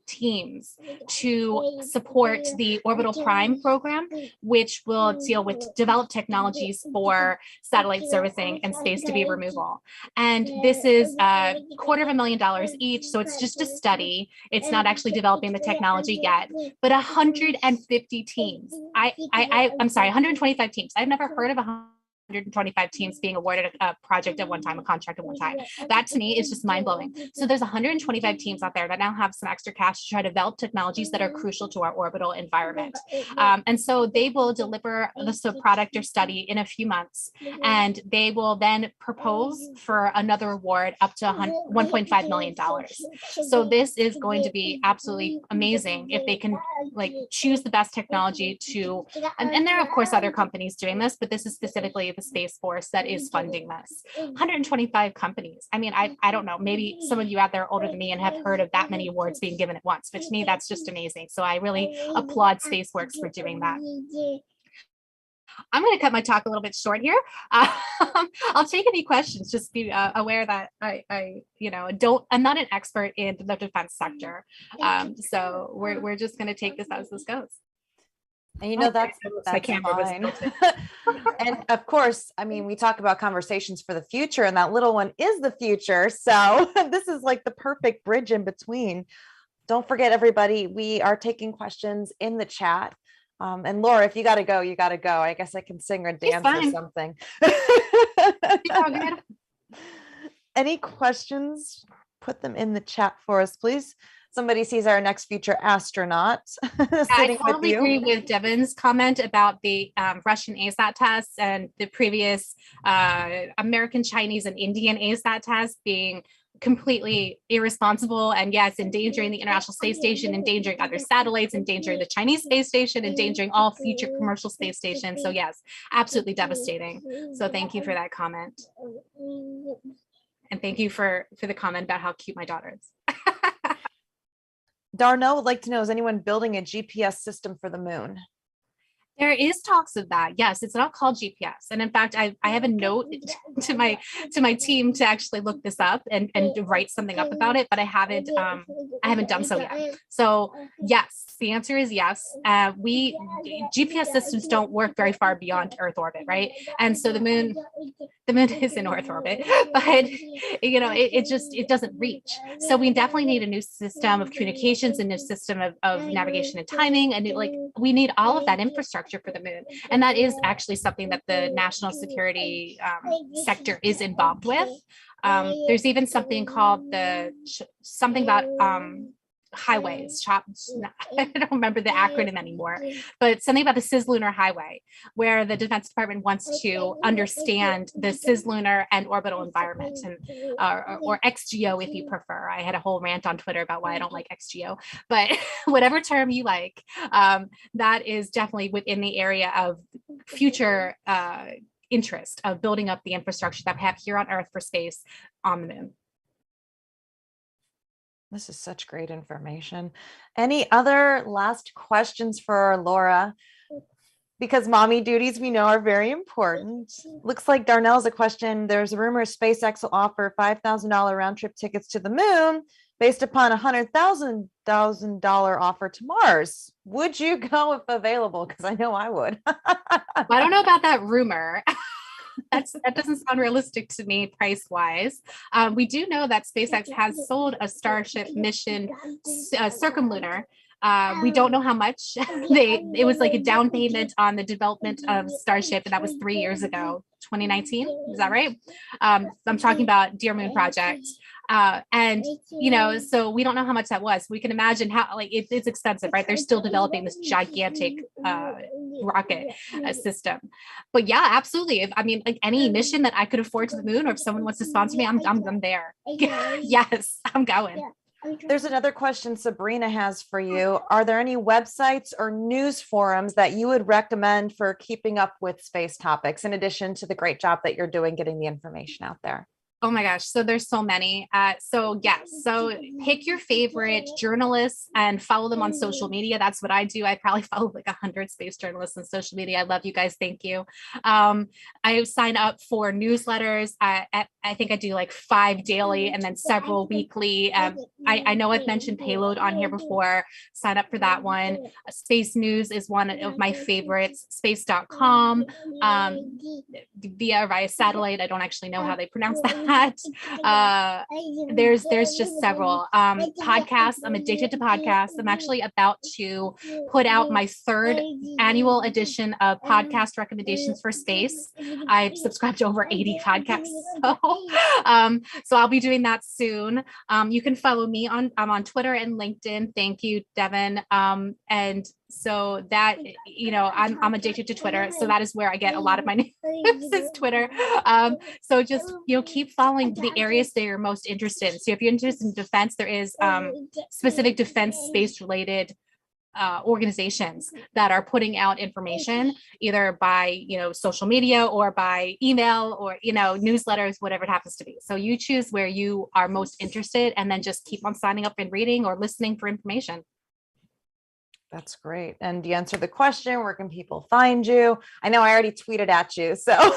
teams to support the Orbital Prime program, which will deal with developed technologies for satellite servicing and space debris removal. And this is $250,000 each. So it's just a study. It's not actually developing the technology yet, but 150 teams. I'm sorry, 125 teams. I've never heard of 125 teams being awarded a project at one time, a contract at one time. That to me is just mind blowing. So there's 125 teams out there that now have some extra cash to try to develop technologies that are crucial to our orbital environment. And so they will deliver the product or study in a few months, and they will then propose for another award up to $1.5 million. So this is going to be absolutely amazing if they can choose the best technology to, and there are of course other companies doing this, but this is specifically the Space Force that is funding this. 125 companies. I mean, I don't know, maybe some of you out there are older than me and have heard of that many awards being given at once, but to me, that's just amazing. So I really applaud SpaceWorks for doing that. I'm going to cut my talk a little bit short here. I'll take any questions. Just be aware that I'm not an expert in the defense sector. So we're just going to take this as this goes. And that's my camera fine. And of course, I mean, we talk about conversations for the future, and that little one is the future. So this is like the perfect bridge in between. Don't forget, everybody, we are taking questions in the chat. And Laura, if you got to go, you got to go. I guess I can sing or dance or something. Any questions? Put them in the chat for us, please. Somebody sees our next future astronaut. I totally agree with Devin's comment about the Russian ASAT tests and the previous American, Chinese, and Indian ASAT tests being completely irresponsible and yes, endangering the International Space Station, endangering other satellites, endangering the Chinese space station, endangering all future commercial space stations. So yes, absolutely devastating. So thank you for that comment. And thank you for the comment about how cute my daughter is. Darnell would like to know, is anyone building a GPS system for the moon? There is talks of that. Yes, it's not called GPS. And in fact, I have a note to my team to actually look this up and write something up about it, but I haven't done so yet. So yes, the answer is yes. We GPS systems don't work very far beyond Earth orbit, right? And so the moon is in Earth orbit, but it doesn't reach. So we definitely need a new system of communications, a new system of navigation and timing, and we need all of that infrastructure for the moon. And that is actually something that the national security sector is involved with. There's even something called something about highways. I don't remember the acronym anymore, but something about the cislunar highway, where the Defense Department wants to understand the cislunar and orbital environment, and or XGO if you prefer. I had a whole rant on Twitter about why I don't like XGO, but whatever term you like, that is definitely within the area of future interest of building up the infrastructure that we have here on Earth for space on the moon. This is such great information. Any other last questions for Laura? Because mommy duties we know are very important. Looks like Darnell's a question. There's a rumor SpaceX will offer $5,000 round trip tickets to the moon based upon $100,000 offer to Mars. Would you go if available? Because I know I would. I don't know about that rumor. That doesn't sound realistic to me price wise. We do know that SpaceX has sold a Starship mission circumlunar. We don't know how much. It was like a down payment on the development of Starship, and that was 3 years ago, 2019. Is that right? I'm talking about Dear Moon Project. And so we don't know how much that was. We can imagine how it's expensive, right? They're still developing this gigantic rocket system. But yeah, absolutely. Any mission that I could afford to the moon, or if someone wants to sponsor me, I'm there. Yes, I'm going. There's another question Sabrina has for you. Are there any websites or news forums that you would recommend for keeping up with space topics, in addition to the great job that you're doing getting the information out there? Oh my gosh. So there's so many. So pick your favorite journalists and follow them on social media. That's what I do. I probably follow like 100 space journalists on social media. I love you guys. Thank you. I sign up for newsletters. I think I do like 5 daily and then several weekly. I know I've mentioned Payload on here before. Sign up for that one. Space News is one of my favorites. Space.com, via satellite. I don't actually know how they pronounce that. There's just several podcasts. I'm addicted to podcasts. I'm actually about to put out my 3rd annual edition of podcast recommendations for space. I've subscribed to over 80 podcasts, so I'll be doing that soon. You can follow me I'm on Twitter and LinkedIn. Thank you, Devin. And so that, I'm addicted to Twitter. So that is where I get a lot of my news is Twitter. So just, keep following the areas that you're most interested in. So if you're interested in defense, there is specific defense space related organizations that are putting out information either by, social media or by email or, newsletters, whatever it happens to be. So you choose where you are most interested and then just keep on signing up and reading or listening for information. That's great. And you answered the question, where can people find you? I know I already tweeted at you, so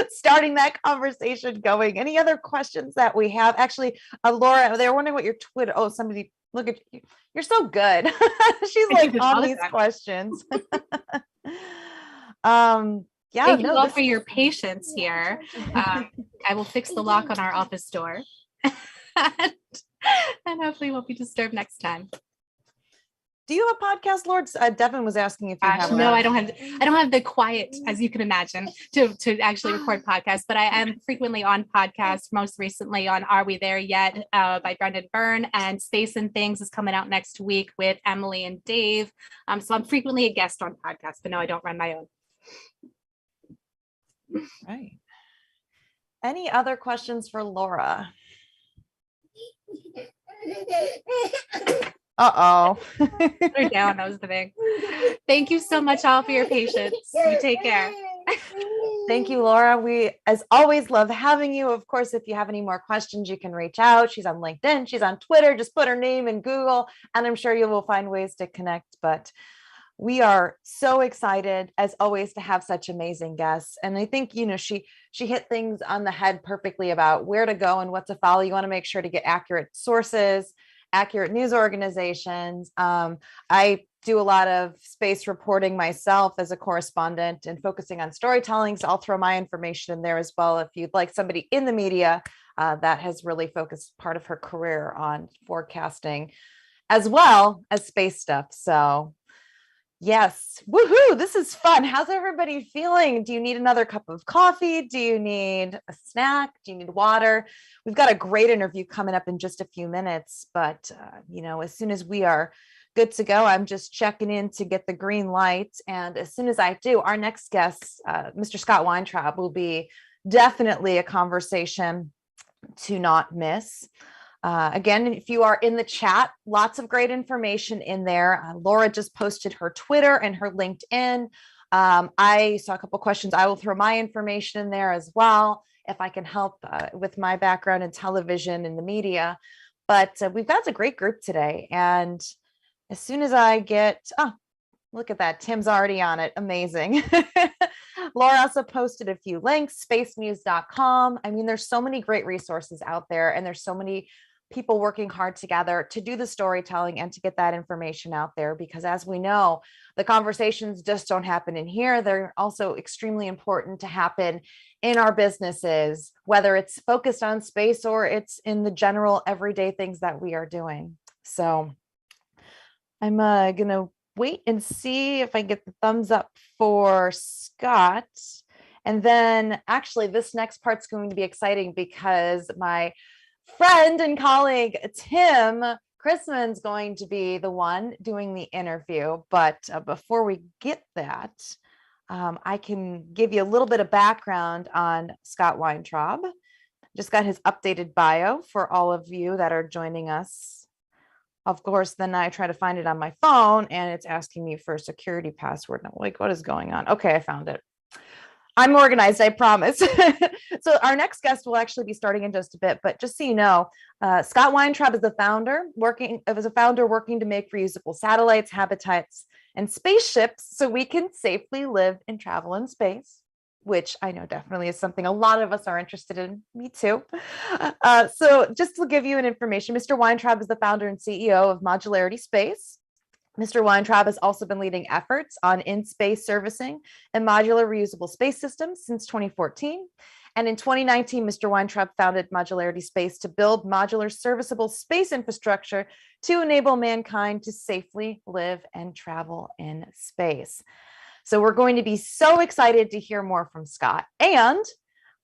starting that conversation going. Any other questions that we have? Actually, Laura, they were wondering what your Twitter, somebody, look at you. You're so good. She's like on these questions. Thank you all for your patience here. I will fix the lock on our office door and hopefully won't be disturbed next time. Do you have a podcast, Lord? Devin was asking if you have. No, I don't have the quiet, as you can imagine, to actually record podcasts, but I am frequently on podcasts, most recently on Are We There Yet by Brendan Byrne, and Space and Things is coming out next week with Emily and Dave. So I'm frequently a guest on podcasts, but no, I don't run my own. Right. Any other questions for Laura? Uh-oh. Put her down. That was the thing. Thank you so much all for your patience. You take care. Thank you, Laura. We, as always, love having you. Of course, if you have any more questions, you can reach out. She's on LinkedIn. She's on Twitter. Just put her name in Google, and I'm sure you will find ways to connect. But We are so excited as always to have such amazing guests. And I think, she hit things on the head perfectly about where to go and what to follow. You want to make sure to get accurate sources, accurate news organizations. I do a lot of space reporting myself as a correspondent and focusing on storytelling. So I'll throw my information in there as well. If you'd like somebody in the media that has really focused part of her career on forecasting as well as space stuff. So yes. Woohoo. This is fun. How's everybody feeling? Do you need another cup of coffee? Do you need a snack? Do you need water? We've got a great interview coming up in just a few minutes, but as soon as we are good to go, I'm just checking in to get the green light. And as soon as I do, our next guest, Mr. Scott Weintraub, will be definitely a conversation to not miss. Again, if you are in the chat, lots of great information in there. Laura just posted her Twitter and her LinkedIn. I saw a couple questions. I will throw my information in there as well, if I can help with my background in television and the media. But we've got a great group today. And as soon as I get, look at that, Tim's already on it. Amazing. Laura also posted a few links, spacemuse.com. I mean, there's so many great resources out there, and there's so many people working hard together to do the storytelling and to get that information out there, because as we know, the conversations just don't happen in here. They're also extremely important to happen in our businesses, whether it's focused on space or it's in the general everyday things that we are doing. So I'm gonna wait and see if I get the thumbs up for Scott. And then actually this next part's going to be exciting because my friend and colleague, Tim Chrisman's going to be the one doing the interview. But before we get that, I can give you a little bit of background on Scott Weintraub. Just got his updated bio for all of you that are joining us. Of course, then I try to find it on my phone and it's asking me for a security password. And I'm like, what is going on? Okay, I found it. I'm organized, I promise. So our next guest will actually be starting in just a bit, but just so you know, Scott Weintraub is the founder, working to make reusable satellites, habitats, and spaceships so we can safely live and travel in space, which I know definitely is something a lot of us are interested in. Me too. So just to give you an information, Mr. Weintraub is the founder and CEO of Modularity Space. Mr. Weintraub has also been leading efforts on in-space servicing and modular reusable space systems since 2014. And in 2019, Mr. Weintraub founded Modularity Space to build modular serviceable space infrastructure to enable mankind to safely live and travel in space. So we're going to be so excited to hear more from Scott. And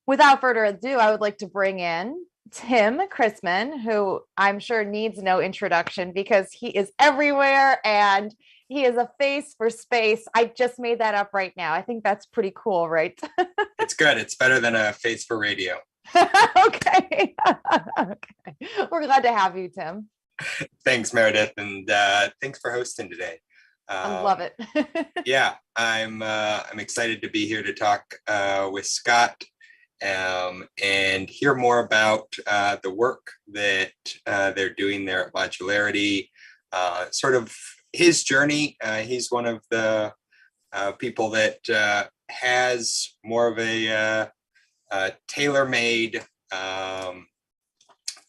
without further ado, I would like to bring in Tim Chrisman, who I'm sure needs no introduction because he is everywhere and he is a face for space. I just made that up right now. I think that's pretty cool, right? It's good. It's better than a face for radio. Okay. Okay. We're glad to have you, Tim. Thanks, Meredith, and thanks for hosting today. I love it. Yeah, I'm excited to be here to talk with Scott and hear more about the work that they're doing there at Modularity, sort of his journey. He's one of the people that has more of a tailor-made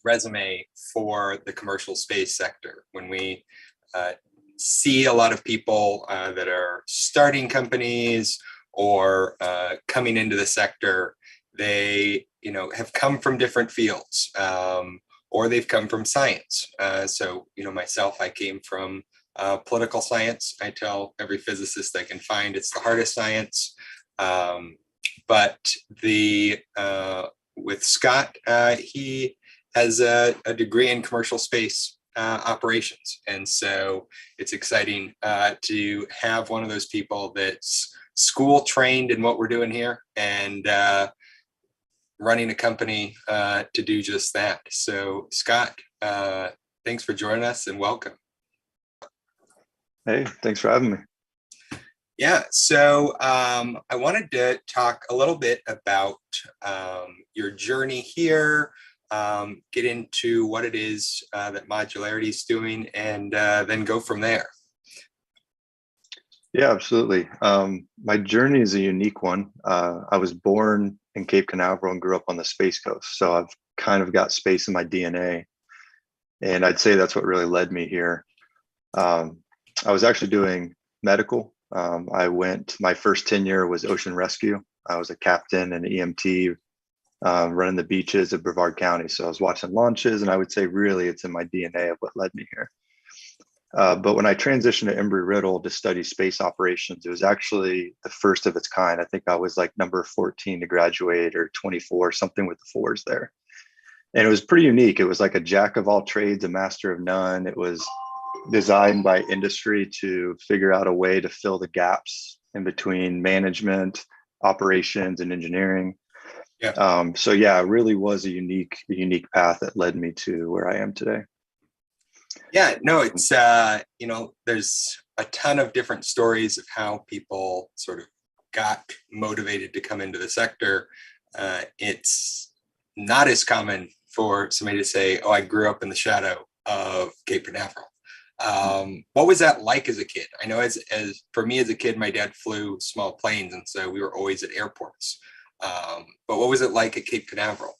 resume for the commercial space sector. When we see a lot of people that are starting companies or coming into the sector, they have come from different fields or they've come from science. So myself, I came from political science. I tell every physicist I can find it's the hardest science. But with Scott, he has a degree in commercial space operations. And so it's exciting to have one of those people that's school trained in what we're doing here and running a company to do just that. So Scott, thanks for joining us and welcome. Hey, thanks for having me. Yeah, so I wanted to talk a little bit about your journey here, get into what it is that Modularity is doing, and then go from there. Yeah, absolutely. My journey is a unique one. I was born in Cape Canaveral and grew up on the Space Coast. So I've kind of got space in my DNA. And I'd say that's what really led me here. Um, I was actually doing medical. My first tenure was ocean rescue. I was a captain and EMT running the beaches of Brevard County. So I was watching launches, and I would say really it's in my DNA of what led me here. But when I transitioned to Embry-Riddle to study space operations, it was actually the first of its kind. I think I was like number 14 to graduate, or 24, something with the fours there. And it was pretty unique. It was like a jack of all trades, a master of none. It was designed by industry to figure out a way to fill the gaps in between management, operations, and engineering. Yeah. So yeah, it really was a unique path that led me to where I am today. Yeah, no, it's there's a ton of different stories of how people sort of got motivated to come into the sector. It's not as common for somebody to say, "Oh, I grew up in the shadow of Cape Canaveral." What was that like as a kid? I know as for me as a kid, my dad flew small planes, and so we were always at airports. But what was it like at Cape Canaveral?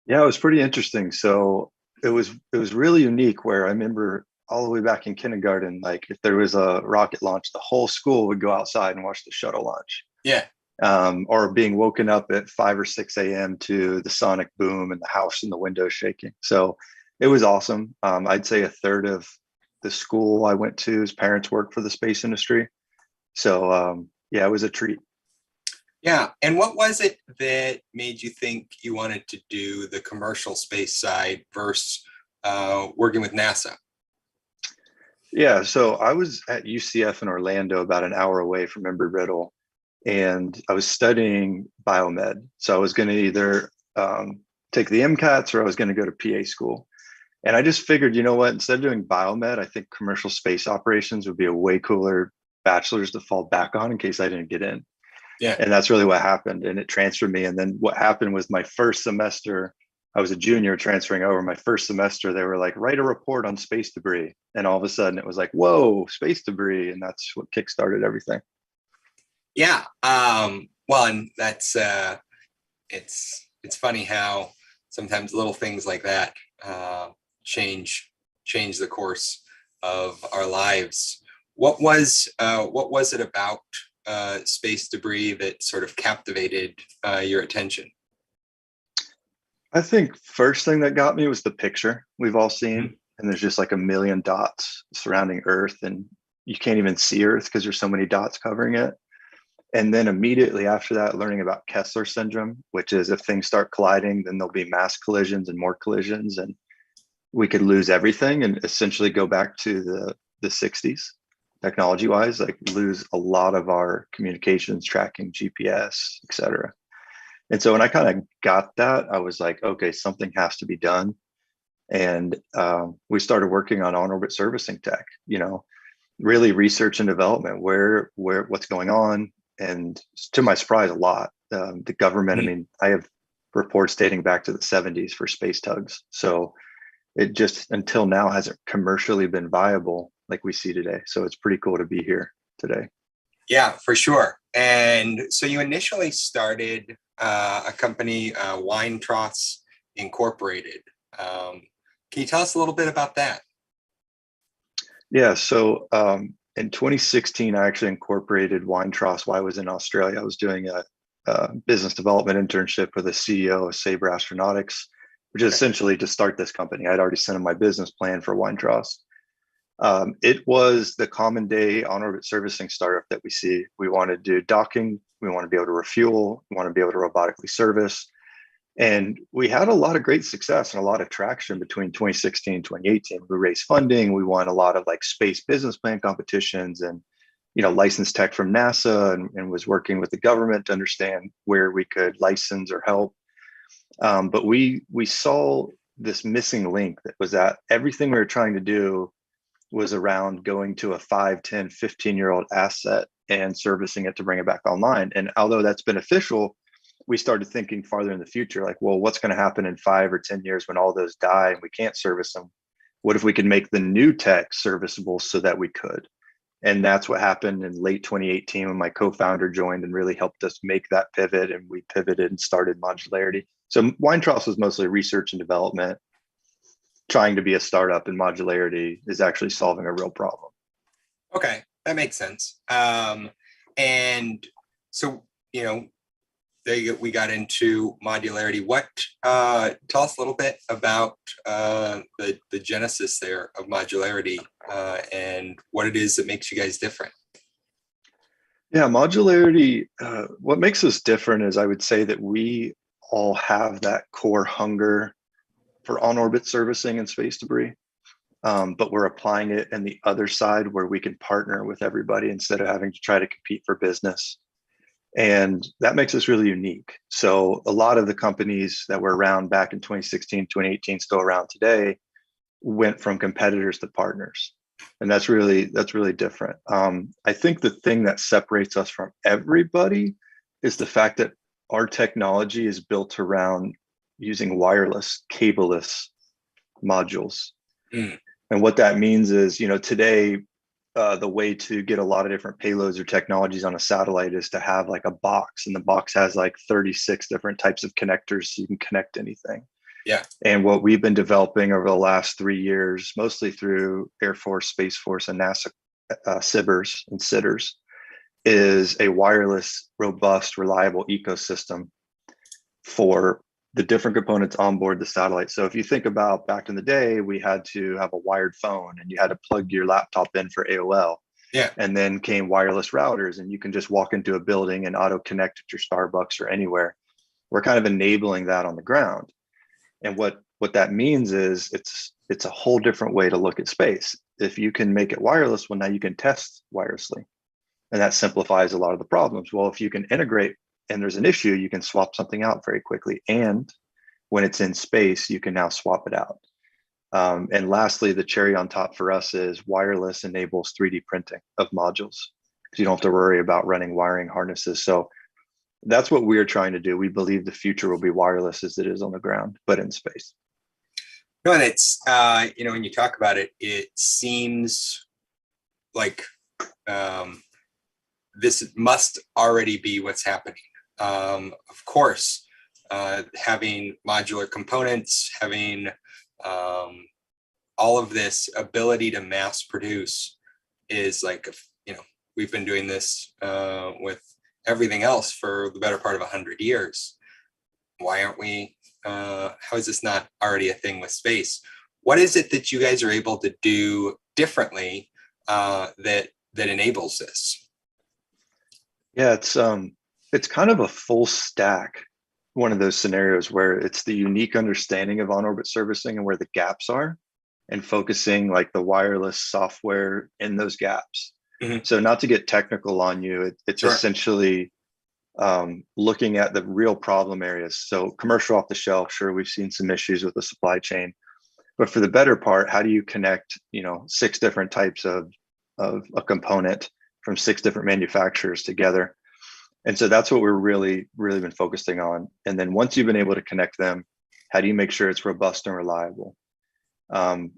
Yeah, it was pretty interesting. So it was really unique where I remember all the way back in kindergarten, like if there was a rocket launch, the whole school would go outside and watch the shuttle launch. Yeah. Or being woken up at 5 or 6 a.m. to the sonic boom and the house and the windows shaking. So it was awesome. I'd say a third of the school I went to's parents worked for the space industry. So yeah, it was a treat. Yeah. And what was it that made you think you wanted to do the commercial space side versus working with NASA? Yeah, so I was at UCF in Orlando, about an hour away from Embry-Riddle, and I was studying biomed. So I was going to either take the MCATs or I was going to go to PA school. And I just figured, you know what, instead of doing biomed, I think commercial space operations would be a way cooler bachelor's to fall back on in case I didn't get in. Yeah. And that's really what happened. And it transferred me. And then what happened was my first semester, I was a junior transferring over. My first semester, they were like, write a report on space debris. And all of a sudden it was like, whoa, space debris. And that's what kickstarted everything. Yeah. Well, and that's it's funny how sometimes little things like that change the course of our lives. What was it about space debris that sort of captivated your attention? I think first thing that got me was the picture we've all seen. And there's just like a million dots surrounding Earth, and you can't even see Earth because there's so many dots covering it. And then immediately after that, learning about Kessler syndrome, which is if things start colliding, then there'll be mass collisions and more collisions, and we could lose everything and essentially go back to the 60s technology wise, like lose a lot of our communications, tracking, GPS, et cetera. And so when I kind of got that, I was like, okay, something has to be done. And we started working on on-orbit servicing tech, really research and development, where what's going on. And to my surprise, a lot. The government, I mean, I have reports dating back to the 70s for space tugs. So it just until now hasn't commercially been viable like we see today. So it's pretty cool to be here today. Yeah, for sure. And so you initially started a company, Weintross Incorporated. Can you tell us a little bit about that? Yeah, so in 2016, I actually incorporated Weintross while I was in Australia. I was doing a business development internship with the CEO of Sabre Astronautics, which is essentially to start this company. I'd already sent him my business plan for Weintross. It was the common day on-orbit servicing startup that we see. We want to do docking. We want to be able to refuel. We want to be able to robotically service. And we had a lot of great success and a lot of traction between 2016 and 2018. We raised funding. We won a lot of like space business plan competitions and, licensed tech from NASA, and was working with the government to understand where we could license or help. But we saw this missing link that was that everything we were trying to do was around going to a 5, 10, 15-year-old asset and servicing it to bring it back online. And although that's beneficial, we started thinking farther in the future, like, well, what's going to happen in 5 or 10 years when all those die and we can't service them? What if we could make the new tech serviceable so that we could? And that's what happened in late 2018 when my co-founder joined and really helped us make that pivot. And we pivoted and started Modularity. So Weintraub was mostly research and development, trying to be a startup, and Modularity is actually solving a real problem. Okay, that makes sense. And so, we got into Modularity. Tell us a little bit about the genesis there of Modularity and what it is that makes you guys different. Yeah, Modularity, what makes us different is I would say that we all have that core hunger for on-orbit servicing and space debris, but we're applying it in the other side where we can partner with everybody instead of having to try to compete for business. And that makes us really unique. So a lot of the companies that were around back in 2016, 2018, still around today, went from competitors to partners. And that's really different. I think the thing that separates us from everybody is the fact that our technology is built around using wireless, cableless modules. And what that means is, today, the way to get a lot of different payloads or technologies on a satellite is to have like a box, and the box has like 36 different types of connectors so you can connect anything. Yeah. And what we've been developing over the last 3 years, mostly through Air Force, Space Force, and NASA SBIRs and SITRs, is a wireless, robust, reliable ecosystem for the different components on board the satellite. So if you think about back in the day, we had to have a wired phone and you had to plug your laptop in for AOL. Yeah. And then came wireless routers, and you can just walk into a building and auto connect at your Starbucks or anywhere. We're kind of enabling that on the ground. And what that means is it's a whole different way to look at space. If you can make it wireless, well, now you can test wirelessly. And that simplifies a lot of the problems. Well, if you can integrate and there's an issue, you can swap something out very quickly. And when it's in space, you can now swap it out. And lastly, the cherry on top for us is wireless enables 3D printing of modules, because you don't have to worry about running wiring harnesses. So that's what we're trying to do. We believe the future will be wireless as it is on the ground, but in space. No, and it's, when you talk about it, it seems like this must already be what's happening. Of course, having modular components, having all of this ability to mass produce is like, we've been doing this with everything else for the better part of 100 years. Why aren't we, how is this not already a thing with space? What is it that you guys are able to do differently that enables this? Yeah, it's kind of a full stack, one of those scenarios where it's the unique understanding of on-orbit servicing and where the gaps are, and focusing like the wireless software in those gaps. Mm-hmm. So not to get technical on you, it's sure. Essentially looking at the real problem areas. So commercial off the shelf, sure, we've seen some issues with the supply chain, but for the better part, how do you connect, 6 different types of a component from 6 different manufacturers together? And so that's what we're really been focusing on. And then once you've been able to connect them, how do you make sure it's robust and reliable?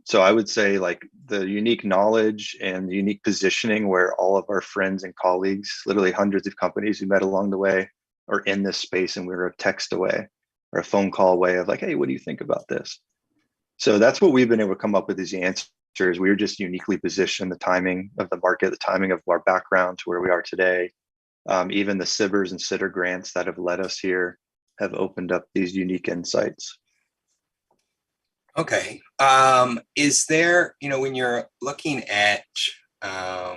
So I would say like the unique knowledge and the unique positioning where all of our friends and colleagues, literally hundreds of companies we met along the way, are in this space, and we're a text away or a phone call away of like, hey, what do you think about this? So that's what we've been able to come up with these answers. We were just uniquely positioned, the timing of the market, the timing of our background to where we are today. Even the SBIRs and SITR grants that have led us here have opened up these unique insights. Okay. Is there, when you're looking at how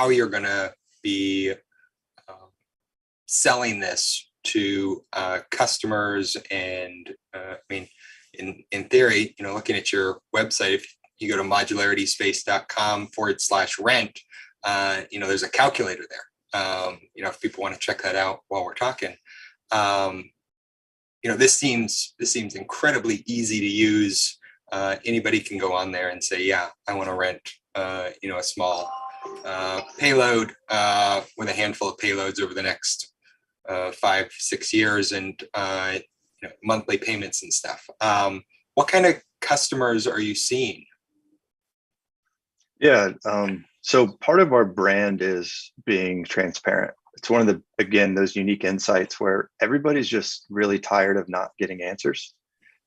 you're going to be selling this to customers, and in theory, looking at your website, if you go to modularityspace.com/rent, there's a calculator there. If people want to check that out while we're talking, this seems incredibly easy to use. Anybody can go on there and say, yeah, I want to rent, a small payload with a handful of payloads over the next 5-6 years, and monthly payments and stuff. What kind of customers are you seeing? Yeah, So part of our brand is being transparent. It's one of the, again, those unique insights where everybody's just really tired of not getting answers.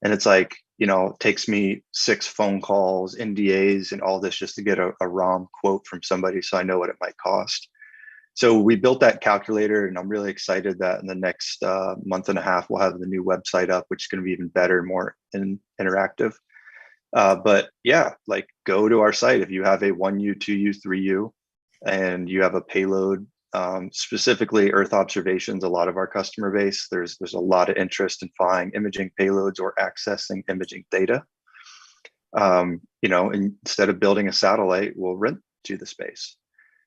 And it's like, it takes me 6 phone calls, NDAs, and all this just to get a ROM quote from somebody so I know what it might cost. So we built that calculator, and I'm really excited that in the next month and a half, we'll have the new website up, which is going to be even better, more interactive. But yeah, like go to our site if you have a 1U, 2U, 3U, and you have a payload, specifically Earth observations. A lot of our customer base, there's a lot of interest in flying imaging payloads or accessing imaging data. Instead of building a satellite, we'll rent to the space.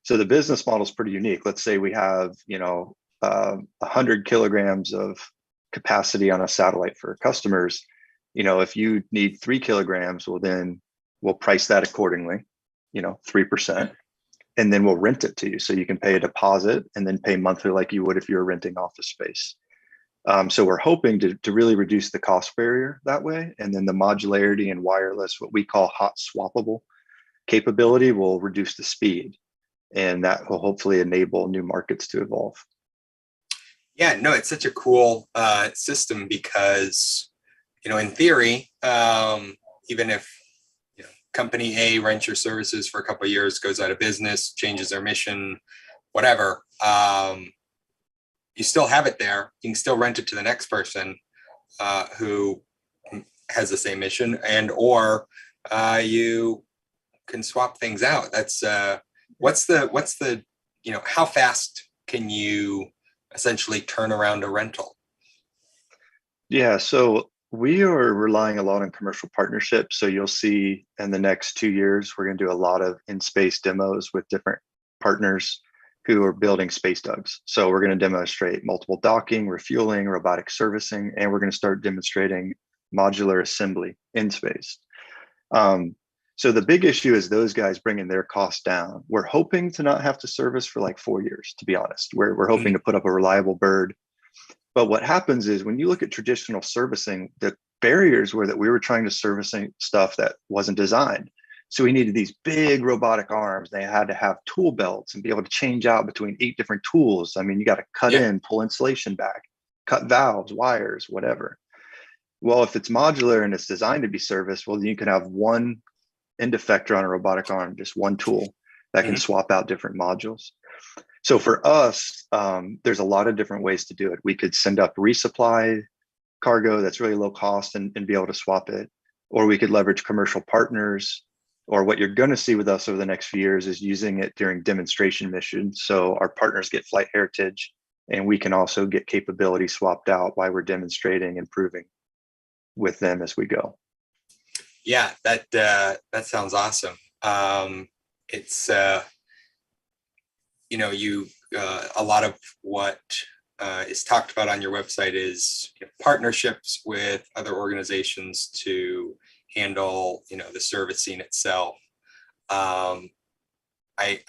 So the business model is pretty unique. Let's say we have 100 kilograms of capacity on a satellite for customers. If you need 3 kilograms, well, then we'll price that accordingly, 3%, and then we'll rent it to you. So you can pay a deposit and then pay monthly like you would if you were renting office space. So we're hoping to really reduce the cost barrier that way. And then the modularity and wireless, what we call hot swappable capability, will reduce the speed. And that will hopefully enable new markets to evolve. Yeah, no, it's such a cool system because, in theory, even if company A rents your services for a couple of years, goes out of business, changes their mission, whatever, you still have it there. You can still rent it to the next person who has the same mission, and or you can swap things out. That's what's the how fast can you essentially turn around a rental? Yeah, so we are relying a lot on commercial partnerships. So you'll see in the next 2 years, we're going to do a lot of in-space demos with different partners who are building space dugs. So we're going to demonstrate multiple docking, refueling, robotic servicing, and we're going to start demonstrating modular assembly in space. So the big issue is those guys bringing their costs down. We're hoping to not have to service for like 4 years, to be honest. We're hoping to put up a reliable bird. But what happens is when you look at traditional servicing, the barriers were that we were trying to servicing stuff that wasn't designed. So we needed these big robotic arms. They had to have tool belts and be able to change out between 8 different tools. I mean, you got to cut in, pull insulation back, cut valves, wires, whatever. Well, if it's modular and it's designed to be serviced, well, then you can have one end effector on a robotic arm, just one tool that can swap out different modules. So for us, there's a lot of different ways to do it. We could send up resupply cargo that's really low cost and be able to swap it, or we could leverage commercial partners, or what you're going to see with us over the next few years is using it during demonstration missions. So our partners get flight heritage, and we can also get capability swapped out while we're demonstrating, improving with them as we go. Yeah, that sounds awesome. It's a lot of what is talked about on your website is partnerships with other organizations to handle the servicing itself. I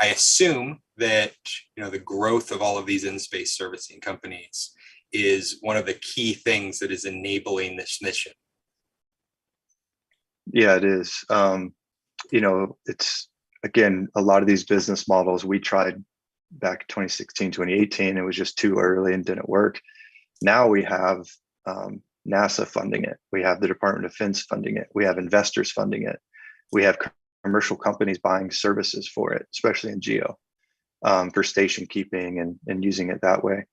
assume that the growth of all of these in-space servicing companies is one of the key things that is enabling this mission. Yeah, it is. It's, again, a lot of these business models we tried back 2016, 2018. It was just too early and didn't work. Now we have NASA funding it. We have the Department of Defense funding it. We have investors funding it. We have commercial companies buying services for it, especially in GEO, for station keeping and using it that way.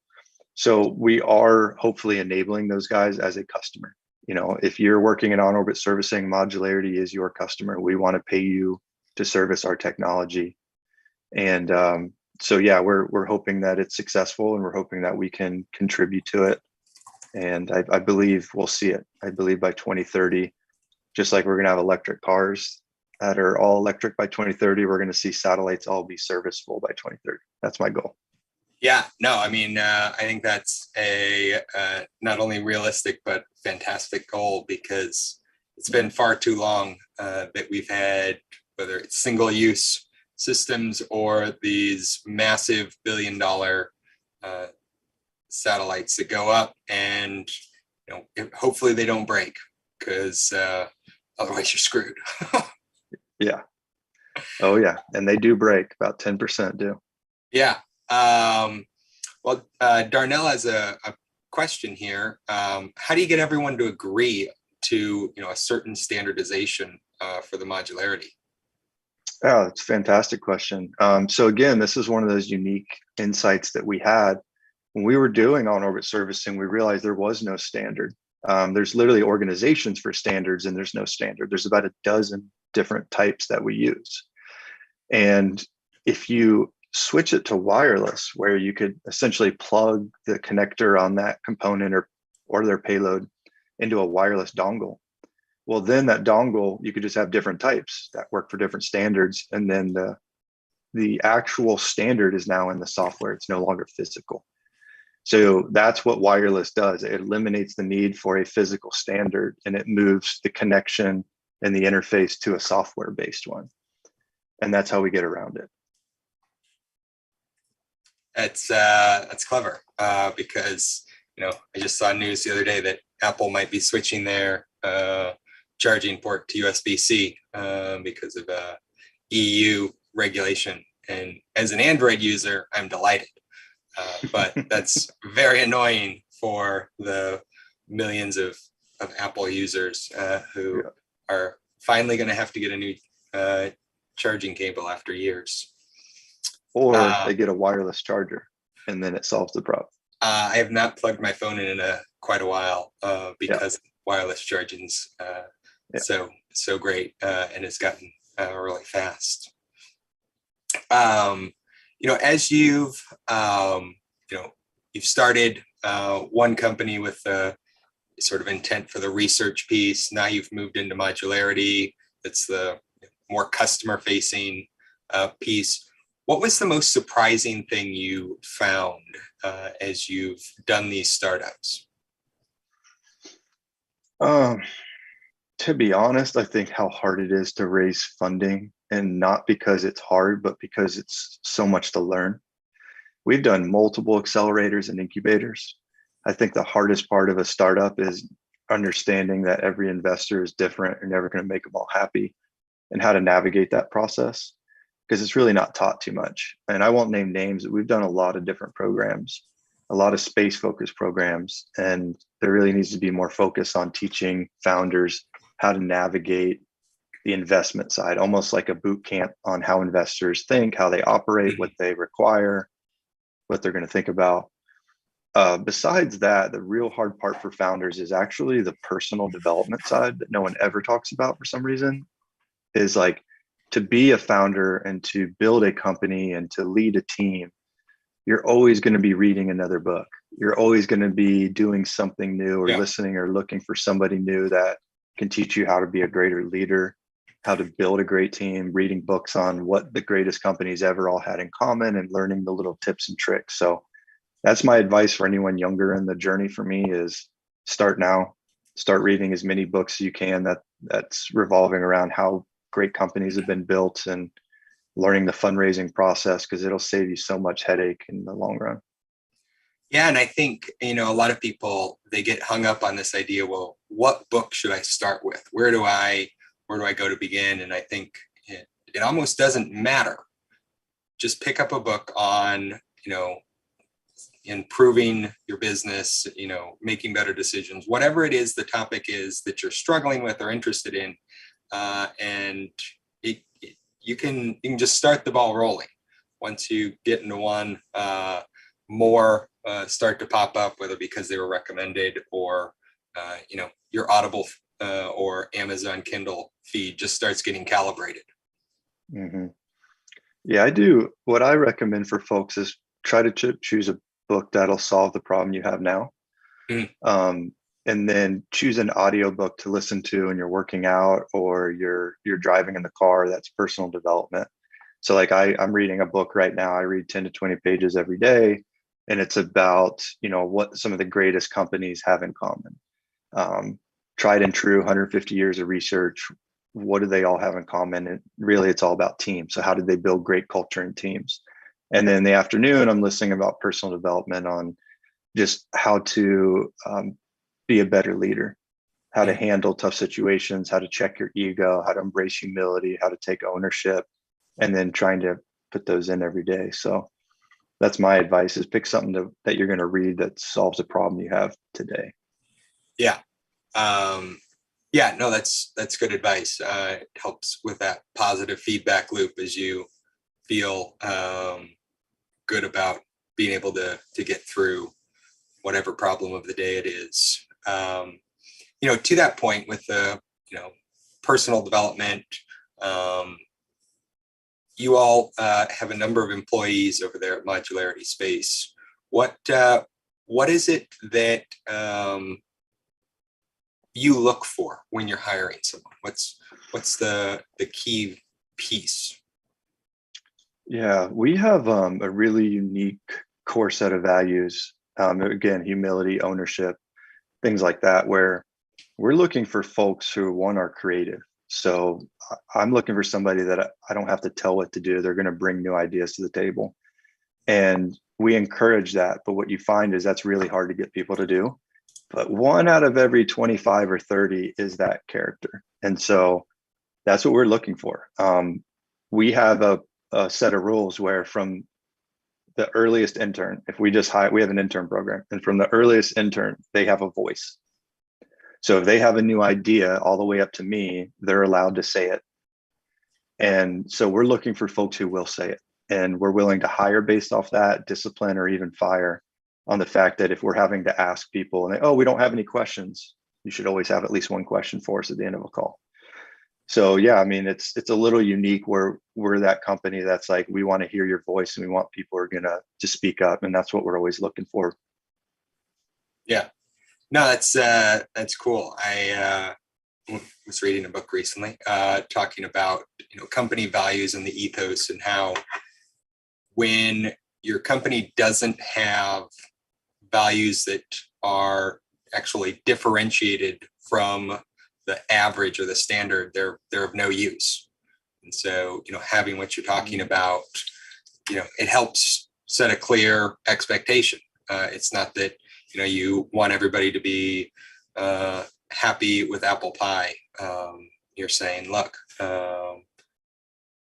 So we are hopefully enabling those guys as a customer. If you're working in on-orbit servicing, Modularity is your customer. We want to pay you to service our technology. And so, yeah, we're hoping that it's successful, and we're hoping that we can contribute to it. And I believe we'll see it. I believe by 2030, just like we're going to have electric cars that are all electric by 2030, we're going to see satellites all be serviceable by 2030. That's my goal. Yeah, no, I mean, I think that's a not only realistic, but fantastic goal, because it's been far too long that we've had, whether it's single use systems or these massive billion-dollar satellites that go up, and hopefully they don't break, because otherwise you're screwed. Yeah. Oh yeah, and they do break. About 10% do. Yeah. Well, Darnell has a question here. How do you get everyone to agree to a certain standardization for the modularity? Oh, it's a fantastic question. So again, this is one of those unique insights that we had when we were doing on-orbit servicing. We realized there was no standard. There's literally organizations for standards, and there's no standard. There's about a dozen different types that we use. And if you switch it to wireless, where you could essentially plug the connector on that component or their payload into a wireless dongle, well, then that dongle, you could just have different types that work for different standards. And then the actual standard is now in the software. It's no longer physical. So that's what wireless does. It eliminates the need for a physical standard, and it moves the connection and the interface to a software-based one. And that's how we get around it. That's clever because I just saw news the other day that Apple might be switching their charging port to USB-C because of EU regulation. And as an Android user, I'm delighted. But that's very annoying for the millions of Apple users who are finally going to have to get a new charging cable after years. Or they get a wireless charger, and then it solves the problem. I have not plugged my phone in quite a while because wireless charging's so great and it's gotten really fast. As you've you've started one company with a sort of intent for the research piece. Now you've moved into modularity. That's the more customer facing piece. What was the most surprising thing you found as you've done these startups? To be honest, I think how hard it is to raise funding, and not because it's hard, but because it's so much to learn. We've done multiple accelerators and incubators. I think the hardest part of a startup is understanding that every investor is different. You're never going to make them all happy, and how to navigate that process, because it's really not taught too much. And I won't name names, but we've done a lot of different programs, a lot of space focused programs. And there really needs to be more focus on teaching founders how to navigate the investment side, almost like a boot camp on how investors think, how they operate, what they require, what they're going to think about. Besides that, the real hard part for founders is actually the personal development side that no one ever talks about for some reason. Is like, to be a founder and to build a company and to lead a team, you're always going to be reading another book. You're always going to be doing something new, or listening or looking for somebody new that can teach you how to be a greater leader, how to build a great team, reading books on what the greatest companies ever all had in common, and learning the little tips and tricks. So that's my advice for anyone younger in the journey. For me, is start now, start reading as many books as you can that's revolving around how great companies have been built, and learning the fundraising process, because it'll save you so much headache in the long run. Yeah, and I think a lot of people, they get hung up on this idea. Well, what book should I start with? Where do I go to begin? And I think it almost doesn't matter. Just pick up a book on improving your business, making better decisions, whatever it is the topic is that you're struggling with or interested in. And you can just start the ball rolling. Once you get into one, more start to pop up, whether because they were recommended or your Audible or Amazon Kindle feed just starts getting calibrated. Mm-hmm. Yeah, I do. What I recommend for folks is try to choose a book that'll solve the problem you have now. Mm-hmm. And then choose an audiobook to listen to when you're working out or you're driving in the car. That's personal development. So like I'm reading a book right now. I read 10 to 20 pages every day, and it's about, what some of the greatest companies have in common. Tried and true, 150 years of research. What do they all have in common? And really, it's all about teams. So how did they build great culture in teams? And then in the afternoon, I'm listening about personal development on just how to be a better leader, how to handle tough situations, how to check your ego, how to embrace humility, how to take ownership, and then trying to put those in every day. So that's my advice, is pick something that you're going to read that solves a problem you have today. Yeah. Yeah, no, that's good advice. It helps with that positive feedback loop as you feel good about being able to get through whatever problem of the day it is. To that point with the, personal development, you all have a number of employees over there at Modularity Space. What is it that you look for when you're hiring someone? What's the key piece? Yeah, we have a really unique core set of values. Again, humility, ownership, things like that, where we're looking for folks who, one, are creative. So I'm looking for somebody that I don't have to tell what to do. They're going to bring new ideas to the table. And we encourage that. But what you find is that's really hard to get people to do. But 1 out of every 25 or 30 is that character. And so that's what we're looking for. We have a set of rules where from the earliest intern, if we just hire, we have an intern program, and from the earliest intern, they have a voice. So if they have a new idea all the way up to me, they're allowed to say it. And so we're looking for folks who will say it. And we're willing to hire based off that, discipline, or even fire on the fact that if we're having to ask people and we don't have any questions, you should always have at least one question for us at the end of a call. So yeah, I mean, it's a little unique where we're that company that's like, we want to hear your voice and we want people who are going to speak up. And that's what we're always looking for. Yeah, no, that's cool. I was reading a book recently talking about, company values and the ethos, and how when your company doesn't have values that are actually differentiated from the average or the standard, they're of no use. And so, having what you're talking about, it helps set a clear expectation. It's not that, you want everybody to be happy with apple pie. You're saying, look,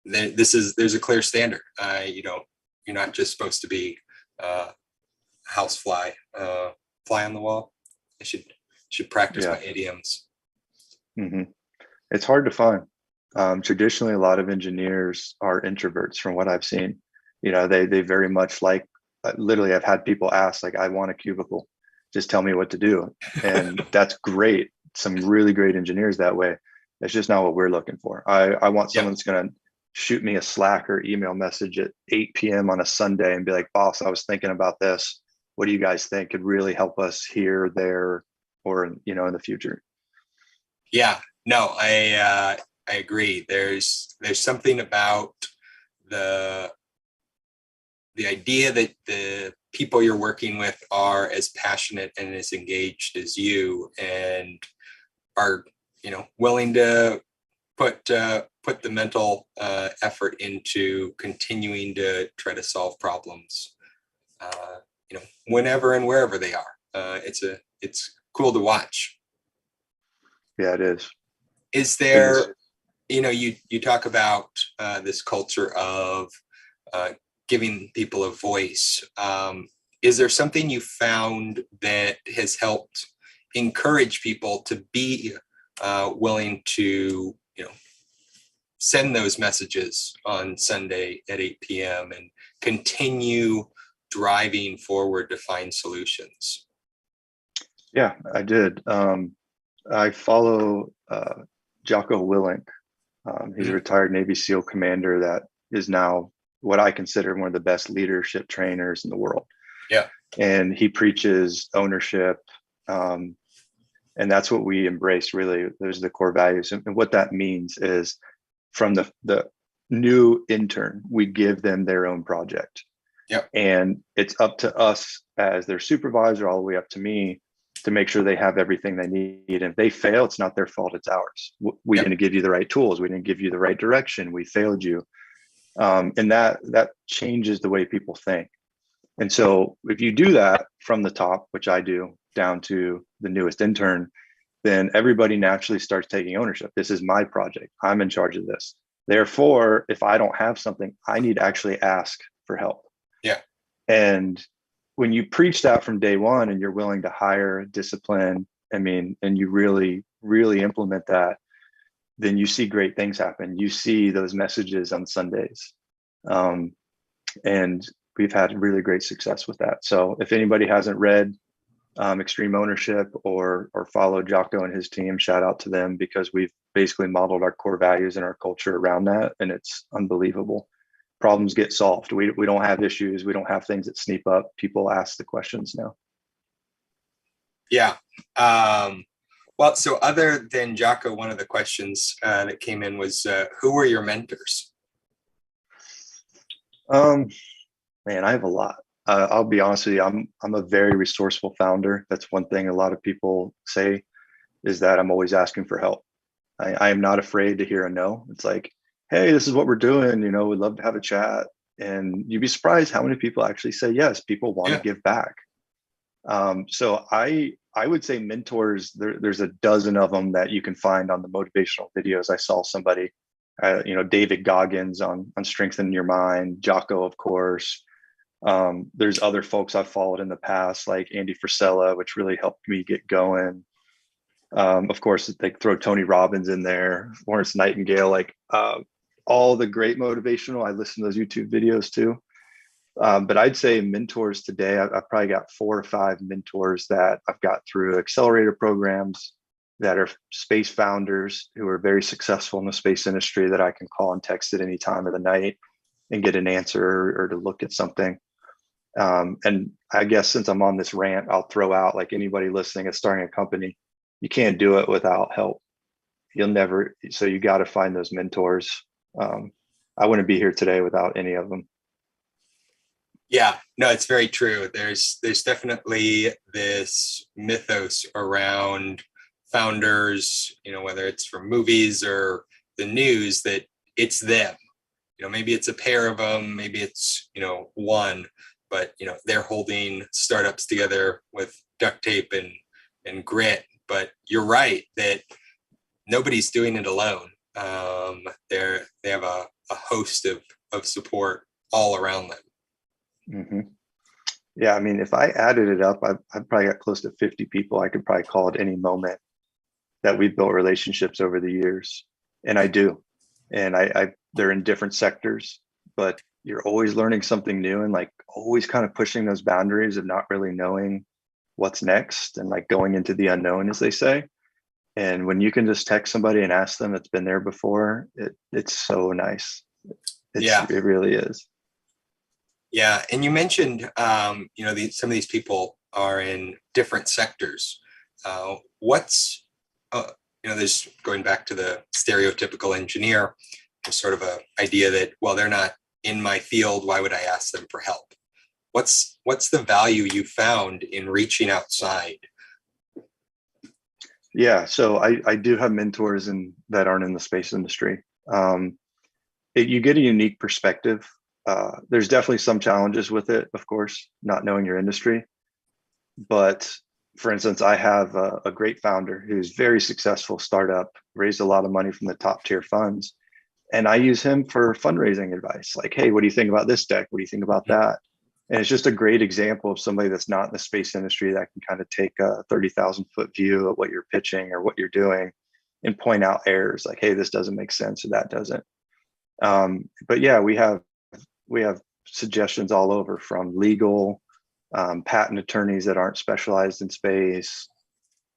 there's a clear standard. You're not just supposed to be housefly, fly on the wall. I should practice my idioms. Mm-hmm. It's hard to find. Traditionally, a lot of engineers are introverts from what I've seen. They very much like, literally, I've had people ask, like, I want a cubicle, just tell me what to do. And that's great. Some really great engineers that way. That's just not what we're looking for. I want someone that's going to shoot me a Slack or email message at 8 p.m. on a Sunday and be like, boss, I was thinking about this. What do you guys think could really help us here, there, or, in the future? Yeah, no, I agree. There's something about the idea that the people you're working with are as passionate and as engaged as you, and are, willing to put the mental effort into continuing to try to solve problems, whenever and wherever they are. It's cool to watch. Yeah, it is. Is there, you talk about this culture of giving people a voice. Is there something you found that has helped encourage people to be willing to, send those messages on Sunday at 8 p.m. and continue driving forward to find solutions? Yeah, I did. I follow Jocko Willink. He's a retired Navy SEAL commander that is now what I consider one of the best leadership trainers in the world. Yeah. And he preaches ownership. And that's what we embrace, really. Those are the core values. And what that means is, from the new intern, we give them their own project. Yep. And it's up to us as their supervisor, all the way up to me, to make sure they have everything they need. And if they fail, it's not their fault, it's ours. We didn't give you the right tools. We didn't give you the right direction. We failed you. And that changes the way people think. And so if you do that from the top, which I do, down to the newest intern, then everybody naturally starts taking ownership. This is my project. I'm in charge of this. Therefore, if I don't have something, I need to actually ask for help. Yeah. And when you preach that from day one and you're willing to hire, discipline, I mean, and you really, really implement that, then you see great things happen. You see those messages on Sundays. And we've had really great success with that. So if anybody hasn't read Extreme Ownership or followed Jocko and his team, shout out to them, because we've basically modeled our core values and our culture around that. And it's unbelievable. Problems get solved. We don't have issues. We don't have things that sneak up. People ask the questions now. Yeah. Well, so other than Jocko, one of the questions that came in was, who were your mentors? Man, I have a lot. I'll be honest with you. I'm a very resourceful founder. That's one thing a lot of people say, is that I'm always asking for help. I am not afraid to hear a no. It's like, hey, this is what we're doing. You know, we'd love to have a chat. And you'd be surprised how many people actually say yes. People want to give back. So I would say mentors, there's a dozen of them that you can find on the motivational videos. I saw somebody, David Goggins on Strengthen Your Mind, Jocko, of course. There's other folks I've followed in the past, like Andy Frisella, which really helped me get going. Of course, they throw Tony Robbins in there, Florence Nightingale, like all the great motivational. I listen to those YouTube videos too. But I'd say mentors today, I've probably got 4 or 5 mentors that I've got through accelerator programs that are space founders who are very successful in the space industry that I can call and text at any time of the night and get an answer or to look at something. And I guess since I'm on this rant, I'll throw out, like, anybody listening at starting a company, you can't do it without help. You'll never, so you got to find those mentors. I wouldn't be here today without any of them. Yeah, no, it's very true. There's definitely this mythos around founders, whether it's from movies or the news, that it's them. Maybe it's a pair of them, maybe it's, one, but, they're holding startups together with duct tape and grit. But you're right that nobody's doing it alone. They have a host of support all around them. Mm-hmm. Yeah, I mean, if I added it up, I've probably got close to 50 people I could probably call at any moment that we've built relationships over the years. And I do. And they're in different sectors, but you're always learning something new and, like, always kind of pushing those boundaries of not really knowing what's next and, like, going into the unknown, as they say. And when you can just text somebody and ask them that's been there before, it's so nice. It really is. Yeah. And you mentioned, some of these people are in different sectors. There's, going back to the stereotypical engineer, there's sort of a idea that, well, they're not in my field, why would I ask them for help? What's the value you found in reaching outside? Yeah, so I do have mentors that aren't in the space industry. You get a unique perspective. There's definitely some challenges with it, of course, not knowing your industry. But for instance, I have a great founder who's very successful startup, raised a lot of money from the top tier funds. And I use him for fundraising advice. Like, hey, what do you think about this deck? What do you think about that? And it's just a great example of somebody that's not in the space industry that can kind of take a 30,000 foot view at what you're pitching or what you're doing and point out errors, like, hey, this doesn't make sense or that doesn't. But yeah, we have suggestions all over, from legal, patent attorneys that aren't specialized in space,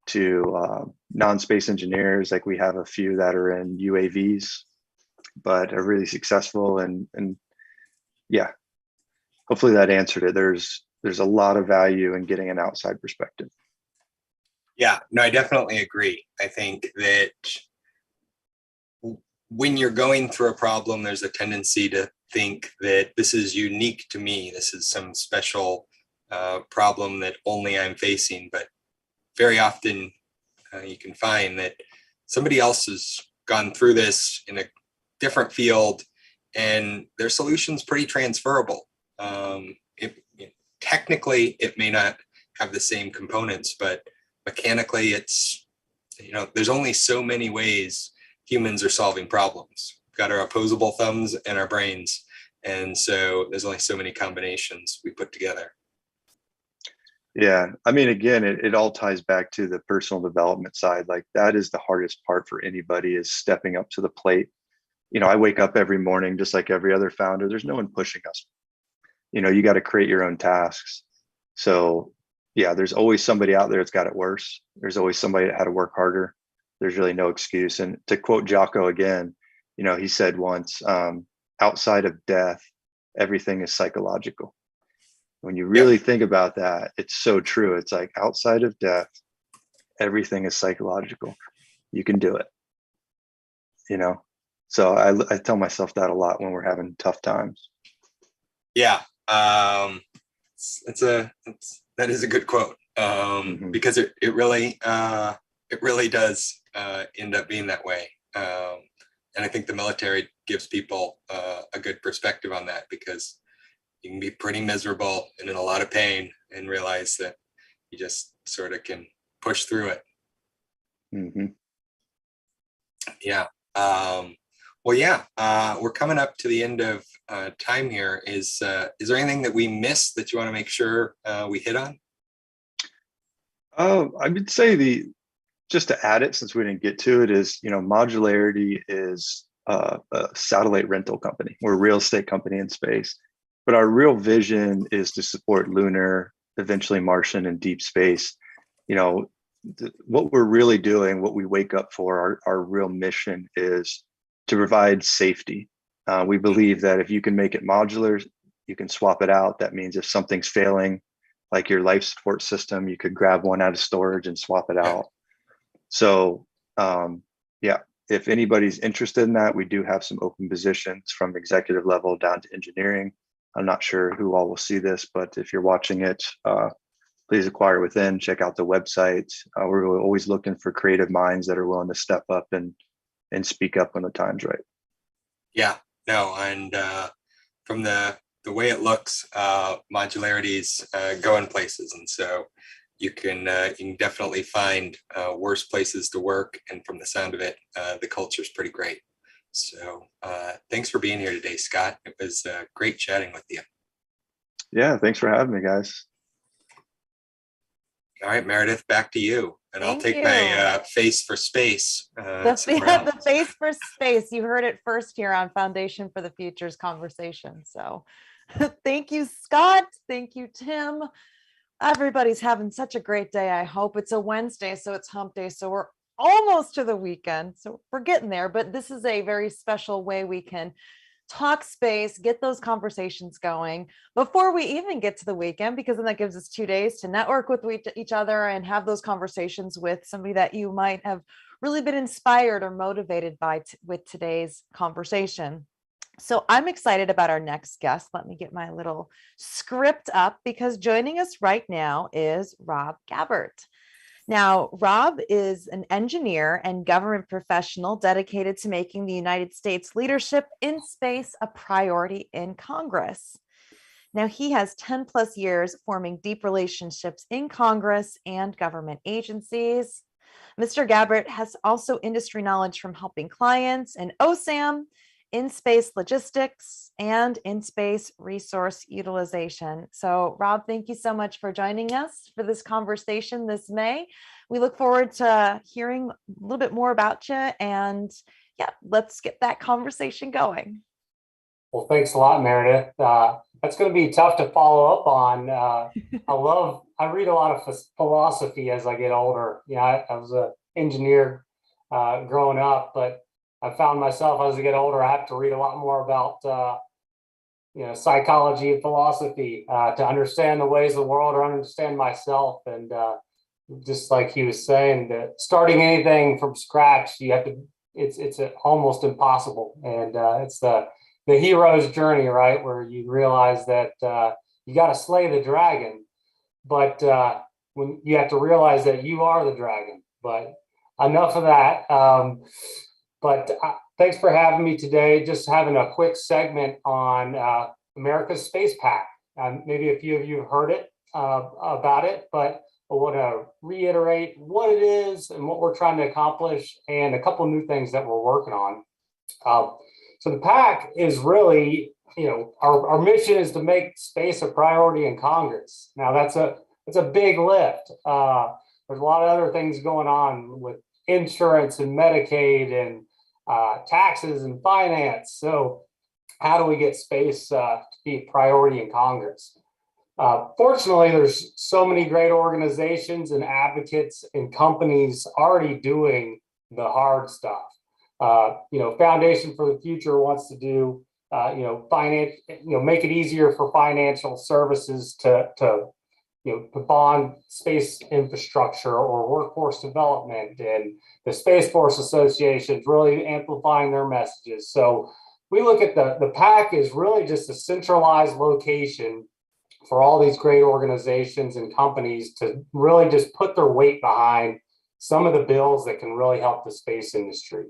to non-space engineers. Like, we have a few that are in UAVs but are really successful, and yeah, hopefully that answered it. There's a lot of value in getting an outside perspective. Yeah, no, I definitely agree. I think that when you're going through a problem, there's a tendency to think that this is unique to me. This is some special problem that only I'm facing. But very often you can find that somebody else has gone through this in a different field and their solution's pretty transferable. Technically, it may not have the same components, but mechanically, it's, there's only so many ways humans are solving problems. got our opposable thumbs and our brains. And so there's only so many combinations we put together. Yeah, I mean, again, it all ties back to the personal development side. Like that is the hardest part for anybody, is stepping up to the plate. I wake up every morning just like every other founder. There's no one pushing us. You got to create your own tasks. So yeah, there's always somebody out there that's got it worse. There's always somebody that had to work harder. There's really no excuse. And to quote Jocko again, he said once, outside of death, everything is psychological. When you really think about that, it's so true. It's like outside of death, everything is psychological. You can do it. So I tell myself that a lot when we're having tough times. Yeah, that is a good quote, because it really does end up being that way. And I think the military gives people a good perspective on that, because you can be pretty miserable and in a lot of pain and realize that you just sort of can push through it. Mm-hmm. Yeah. Well, yeah, we're coming up to the end of time here. Is there anything that we missed that you want to make sure we hit on? I would say just to add it, since we didn't get to it, is, Modularity is a satellite rental company. We're a real estate company in space, but our real vision is to support lunar, eventually Martian, and deep space. What we're really doing, what we wake up for, our real mission is to provide safety. We believe that if you can make it modular, you can swap it out. That means if something's failing, like your life support system, you could grab one out of storage and swap it out. So if anybody's interested in that, we do have some open positions from executive level down to engineering. I'm not sure who all will see this, but if you're watching it, please acquire within, check out the website. We're always looking for creative minds that are willing to step up and speak up when the time's right. Yeah, no, and from the way it looks, Modularity's going places, and so you can definitely find worse places to work, and from the sound of it, the culture is pretty great. So thanks for being here today, Scott. It was great chatting with you. Yeah, thanks for having me, guys. All right, Meredith, back to you. And I'll take my face for space. The face for space. You heard it first here on Foundation for the Future's conversation. So thank you, Scott. Thank you, Tim. Everybody's having such a great day. I hope. It's a Wednesday, so it's hump day. So we're almost to the weekend. So we're getting there, but this is a very special way we can talk space, get those conversations going before we even get to the weekend, because then that gives us 2 days to network with each other and have those conversations with somebody that you might have really been inspired or motivated by with today's conversation. So I'm excited about our next guest. Let me get my little script up, because joining us right now is Rob Gabbert. Now, Rob is an engineer and government professional dedicated to making the United States leadership in space a priority in Congress. Now, he has 10 plus years forming deep relationships in Congress and government agencies. Mr. Gabbert has also industry knowledge from helping clients in OSAM, in-space logistics, and in-space resource utilization. So Rob, thank you so much for joining us for this conversation this May. We look forward to hearing a little bit more about you, and yeah, let's get that conversation going. Well, thanks a lot, Meredith. That's going to be tough to follow up on. I read a lot of philosophy as I get older. I was an engineer growing up, but I found myself as I get older, I have to read a lot more about, psychology and philosophy to understand the ways of the world or understand myself. And just like he was saying, that starting anything from scratch, it's almost impossible. And it's the hero's journey, right? Where you realize that you got to slay the dragon, but when you have to realize that you are the dragon. But enough of that. But thanks for having me today. Just having a quick segment on America's Space Pact. Maybe a few of you have heard about it, but I want to reiterate what it is and what we're trying to accomplish, and a couple of new things that we're working on. So the PAC is really, our mission is to make space a priority in Congress. Now that's a big lift. There's a lot of other things going on with insurance and Medicaid and taxes and finance. So how do we get space to be a priority in Congress? Fortunately, there's so many great organizations and advocates and companies already doing the hard stuff. Foundation for the Future wants to do, make it easier for financial services to bond space infrastructure or workforce development, and the Space Force Association is really amplifying their messages. So we look at the PAC is really just a centralized location for all these great organizations and companies to really just put their weight behind some of the bills that can really help the space industry.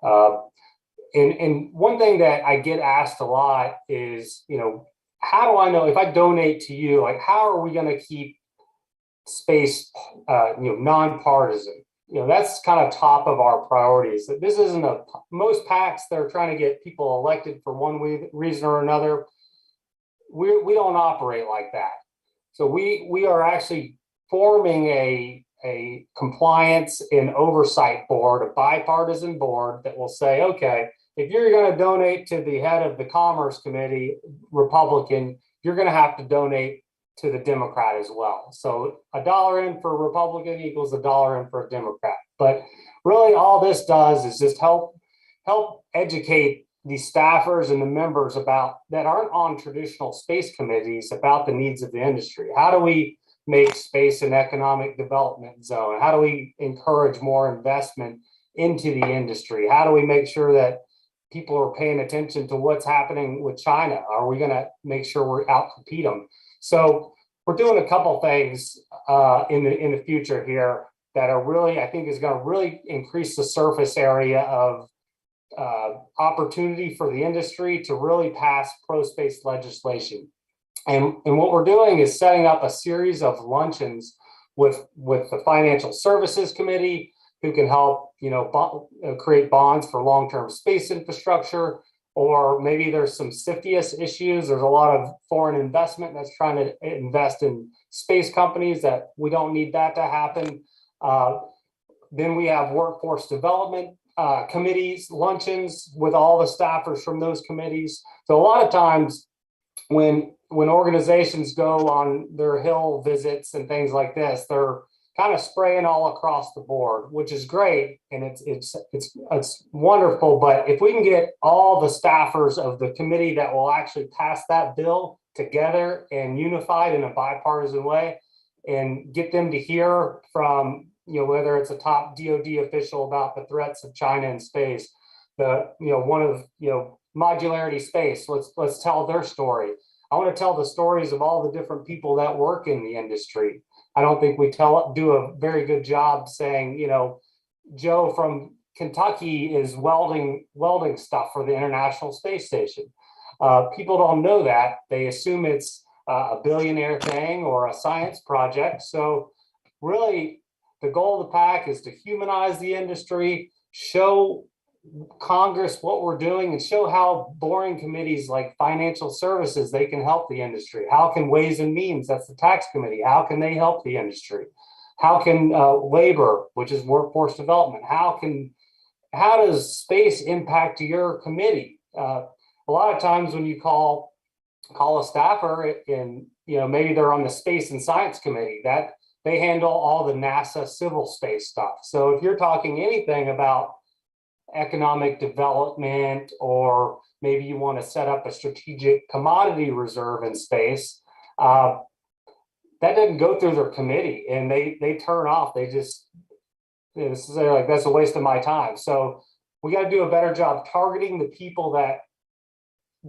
And one thing that I get asked a lot is, how do I know if I donate to you, like, how are we going to keep space, nonpartisan? That's kind of top of our priorities. This isn't most PACs, they're trying to get people elected for one reason or another. We don't operate like that. So we are actually forming a compliance and oversight board, a bipartisan board that will say, okay, if you're going to donate to the head of the Commerce Committee, Republican, you're going to have to donate to the Democrat as well. So $1 in for a Republican equals $1 in for a Democrat. But really all this does is just help educate the staffers and the members that aren't on traditional space committees about the needs of the industry. How do we make space an economic development zone? How do we encourage more investment into the industry? How do we make sure that people are paying attention to what's happening with China? Are we going to make sure we're outcompete them? So we're doing a couple things in the future here that are really, I think, is going to really increase the surface area of opportunity for the industry to really pass pro-space legislation. And what we're doing is setting up a series of luncheons with the Financial Services Committee, who can help create bonds for long-term space infrastructure, or maybe there's some CFIUS issues. There's a lot of foreign investment that's trying to invest in space companies that we don't need that to happen. Then we have workforce development committees, luncheons with all the staffers from those committees. So a lot of times when organizations go on their Hill visits and things like this, they're kind of spraying all across the board, which is great, and it's wonderful. But if we can get all the staffers of the committee that will actually pass that bill together and unified in a bipartisan way, and get them to hear from whether it's a top DoD official about the threats of China in space, modularity space. Let's tell their story. I want to tell the stories of all the different people that work in the industry. I don't think we do a very good job saying, Joe from Kentucky is welding stuff for the International Space Station. People don't know that. They assume it's a billionaire thing or a science project. So really, the goal of the PAC is to humanize the industry, show Congress what we're doing, and show how boring committees like Financial Services, they can help the industry. How can Ways and Means, that's the tax committee, how can they help the industry? How can labor, which is workforce development, how does space impact your committee? A lot of times when you call a staffer and maybe they're on the Space and Science Committee, that they handle all the NASA civil space stuff. So if you're talking anything about economic development, or maybe you want to set up a strategic commodity reserve in space, that didn't go through their committee, and they turn off. They just, they're like, that's a waste of my time. So we got to do a better job targeting the people that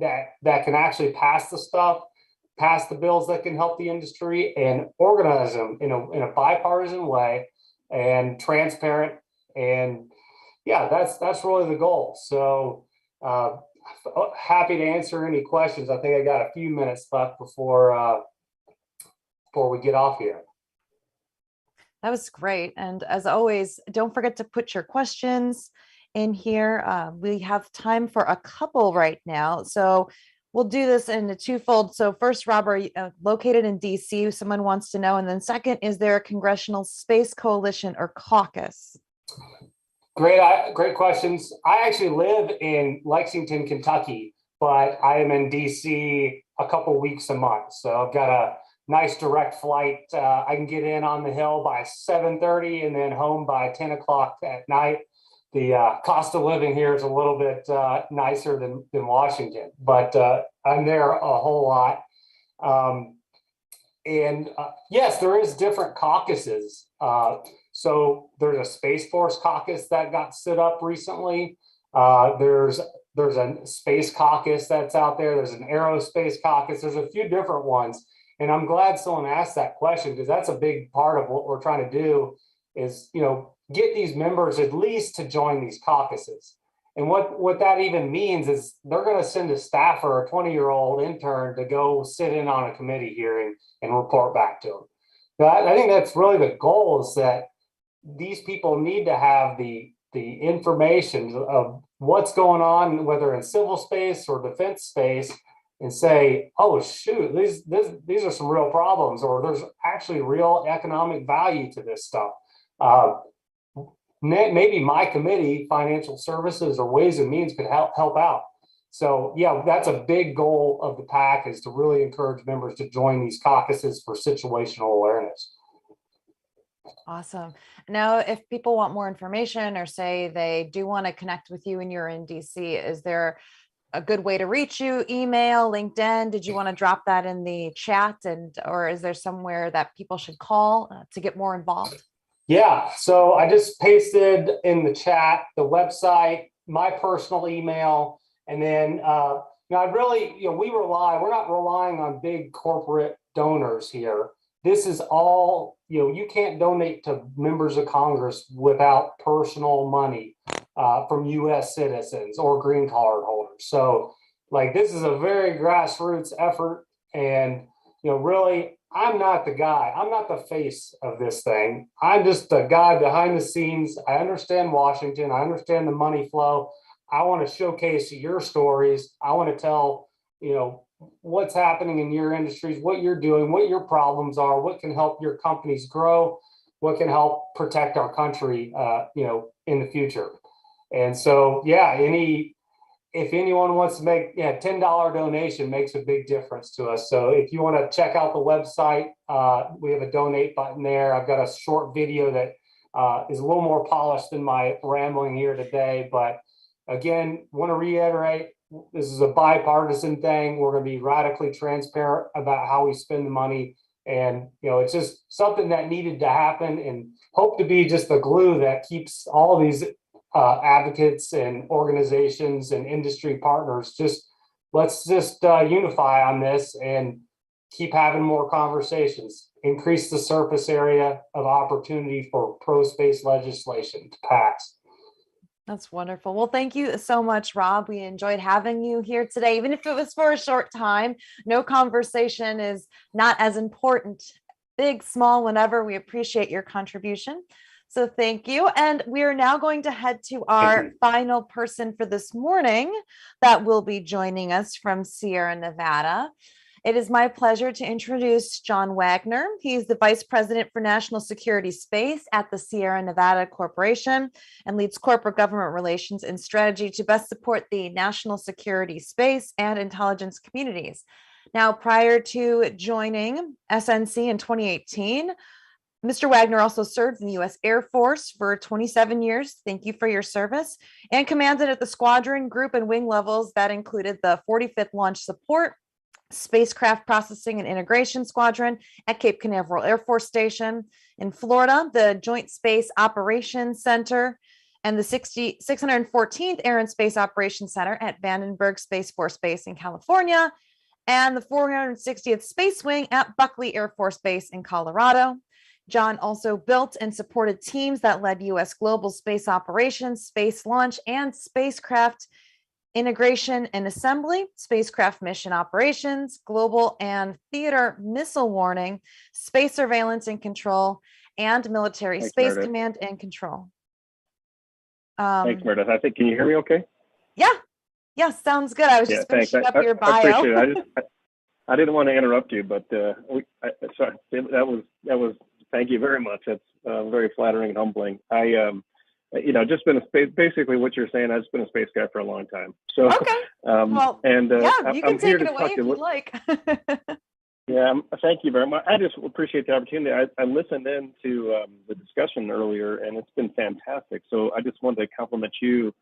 can actually pass the stuff, pass the bills that can help the industry, and organize them in a bipartisan way and transparent. And yeah, that's really the goal. So happy to answer any questions. I think I got a few minutes left before we get off here. That was great. And as always, don't forget to put your questions in here. We have time for a couple right now. So we'll do this in a twofold. So first, Rob, are you located in DC? Someone wants to know. And then second, is there a Congressional Space Coalition or caucus? Great questions. I actually live in Lexington, Kentucky, but I am in DC a couple weeks a month. So I've got a nice direct flight. I can get in on the Hill by 7:30 and then home by 10 o'clock at night. The cost of living here is a little bit nicer than Washington, but I'm there a whole lot. Yes, there is different caucuses. So there's a Space Force caucus that got stood up recently. There's a space caucus that's out there. There's an aerospace caucus. There's a few different ones. And I'm glad someone asked that question, because that's a big part of what we're trying to do is, get these members at least to join these caucuses. And what that even means is they're going to send a staffer, a 20-year-old intern, to go sit in on a committee hearing and report back to them. But I think that's really the goal, is that these people need to have the information of what's going on, whether in civil space or defense space, and say, oh, shoot, these are some real problems, or there's actually real economic value to this stuff. Maybe my committee, financial services or ways and means, could help out. So yeah, that's a big goal of the PAC, is to really encourage members to join these caucuses for situational awareness. Awesome. Now, if people want more information, or say they do want to connect with you and you're in DC, is there a good way to reach you? Email, LinkedIn? Did you want to drop that in the chat, or is there somewhere that people should call to get more involved? Yeah, so I just pasted in the chat the website, my personal email, and then we're not relying on big corporate donors here. This is all, you can't donate to members of Congress without personal money from US citizens or green card holders. So this is a very grassroots effort, and really, I'm not the guy. I'm not the face of this thing. I'm just the guy behind the scenes. I understand Washington. I understand the money flow. I want to showcase your stories. I want to tell, what's happening in your industries, what you're doing, what your problems are, what can help your companies grow, what can help protect our country, in the future. And so, yeah, if anyone wants to make $10 donation makes a big difference to us. So if you want to check out the website, we have a donate button there. I've got a short video that is a little more polished than my rambling here today. But again, want to reiterate, this is a bipartisan thing. We're going to be radically transparent about how we spend the money. And, it's just something that needed to happen, and hope to be just the glue that keeps all these advocates and organizations and industry partners. Let's unify on this and keep having more conversations, increase the surface area of opportunity for pro-space legislation to pass. That's wonderful. Well, thank you so much, Rob. We enjoyed having you here today, even if it was for a short time. No conversation is not as important, big, small, whenever. We appreciate your contribution. So thank you. And we are now going to head to our final person for this morning that will be joining us from Sierra Nevada. It is my pleasure to introduce John Wagner. He's the Vice President for National Security Space at the Sierra Nevada Corporation and leads corporate government relations and strategy to best support the national security space and intelligence communities. Now, prior to joining SNC in 2018, Mr. Wagner also served in the U.S. Air Force for 27 years. Thank you for your service. And commanded at the squadron, group, and wing levels that included the 45th Launch Support, Spacecraft Processing and Integration Squadron at Cape Canaveral Air Force Station in Florida, the Joint Space Operations Center, and the 614th Air and Space Operations Center at Vandenberg Space Force Base in California, and the 460th Space Wing at Buckley Air Force Base in Colorado. John also built and supported teams that led U.S. global space operations, space launch, and spacecraft integration and assembly, spacecraft mission operations, global and theater missile warning, space surveillance and control, and military space command and control. Thanks, Um, Meredith. I think, can you hear me okay? yeah, yeah, sounds good. I was Yeah, just thanks. finishing up your I bio. appreciate it. I didn't want to interrupt you, but sorry, that was, thank you very much. That's very flattering and humbling. Just been a space, basically what you're saying, I've just been a space guy for a long time. So, Okay. Well, yeah, you can I'm here take it to away talk if to you'd like. Yeah, thank you very much. I just appreciate the opportunity. I listened in to the discussion earlier, and it's been fantastic. So I just wanted to compliment you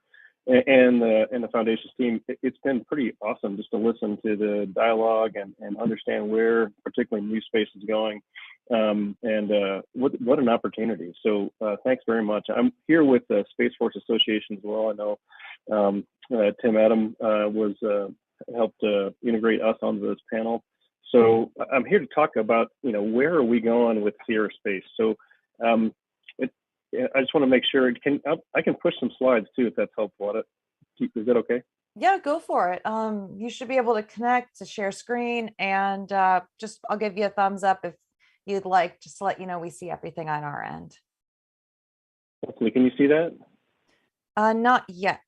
and the foundation's team. It's been pretty awesome just to listen to the dialogue and understand where particularly new space is going, and what an opportunity. So thanks very much. I'm here with the Space Force Association as well. I know Tim Adam was helped integrate us onto this panel. So I'm here to talk about, where are we going with Sierra Space? So I just want to make sure I can push some slides too, if that's helpful. Is that okay? Yeah, go for it. You should be able to connect to share screen, and I'll give you a thumbs up if you'd like, just to let you know we see everything on our end. Hopefully, can you see that? Not yet.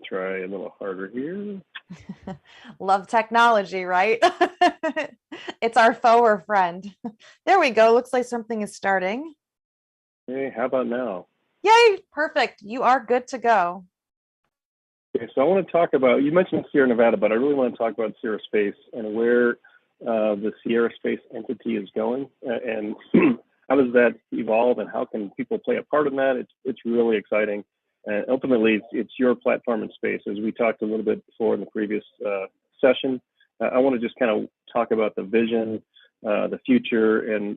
Try a little harder here. Love technology, right? It's our foe or friend. There we go. Looks like something is starting. Hey, how about now? Yay, perfect. You are good to go. Okay, so I want to talk about, you mentioned Sierra Nevada, but I really want to talk about Sierra Space and where the Sierra Space entity is going, and how does that evolve, and how can people play a part in that? It's really exciting. And ultimately, it's your platform in space. As we talked a little bit before in the previous session, I want to just kind of talk about the vision, the future, and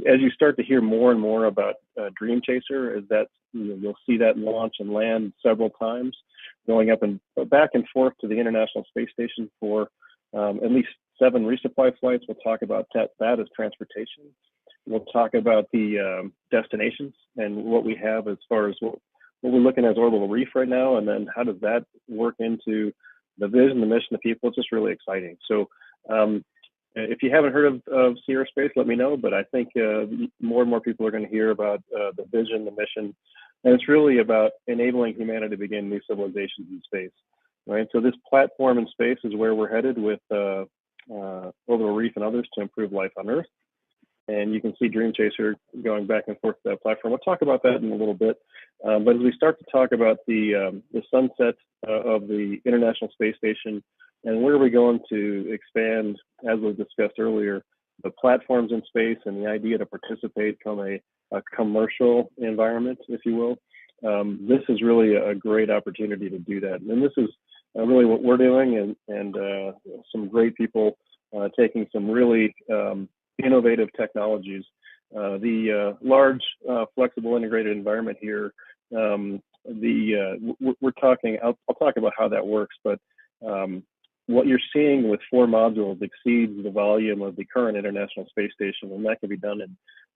as you start to hear more and more about Dream Chaser, as that you'll see that launch and land several times, going up and back and forth to the International Space Station for at least 7 resupply flights. We'll talk about that as transportation. We'll talk about the destinations and what we have as far as what we're looking at as orbital reef right now, and then how does that work into the vision, the mission, the people. It's just really exciting. So if you haven't heard of Sierra Space, let me know, but I think more and more people are going to hear about the vision, the mission, and it's really about enabling humanity to begin new civilizations in space, right? So this platform in space is where we're headed with orbital reef and others to improve life on Earth. And you can see Dream Chaser going back and forth to that platform. We'll talk about that in a little bit. But as we start to talk about the sunset of the International Space Station and where are we going to expand, as was discussed earlier, the platforms in space and the idea to participate from a commercial environment, if you will, this is really a great opportunity to do that. And this is really what we're doing, and some great people taking some really innovative technologies. The large, flexible, integrated environment here. We're talking. I'll talk about how that works, but what you're seeing with 4 modules exceeds the volume of the current International Space Station, and that can be done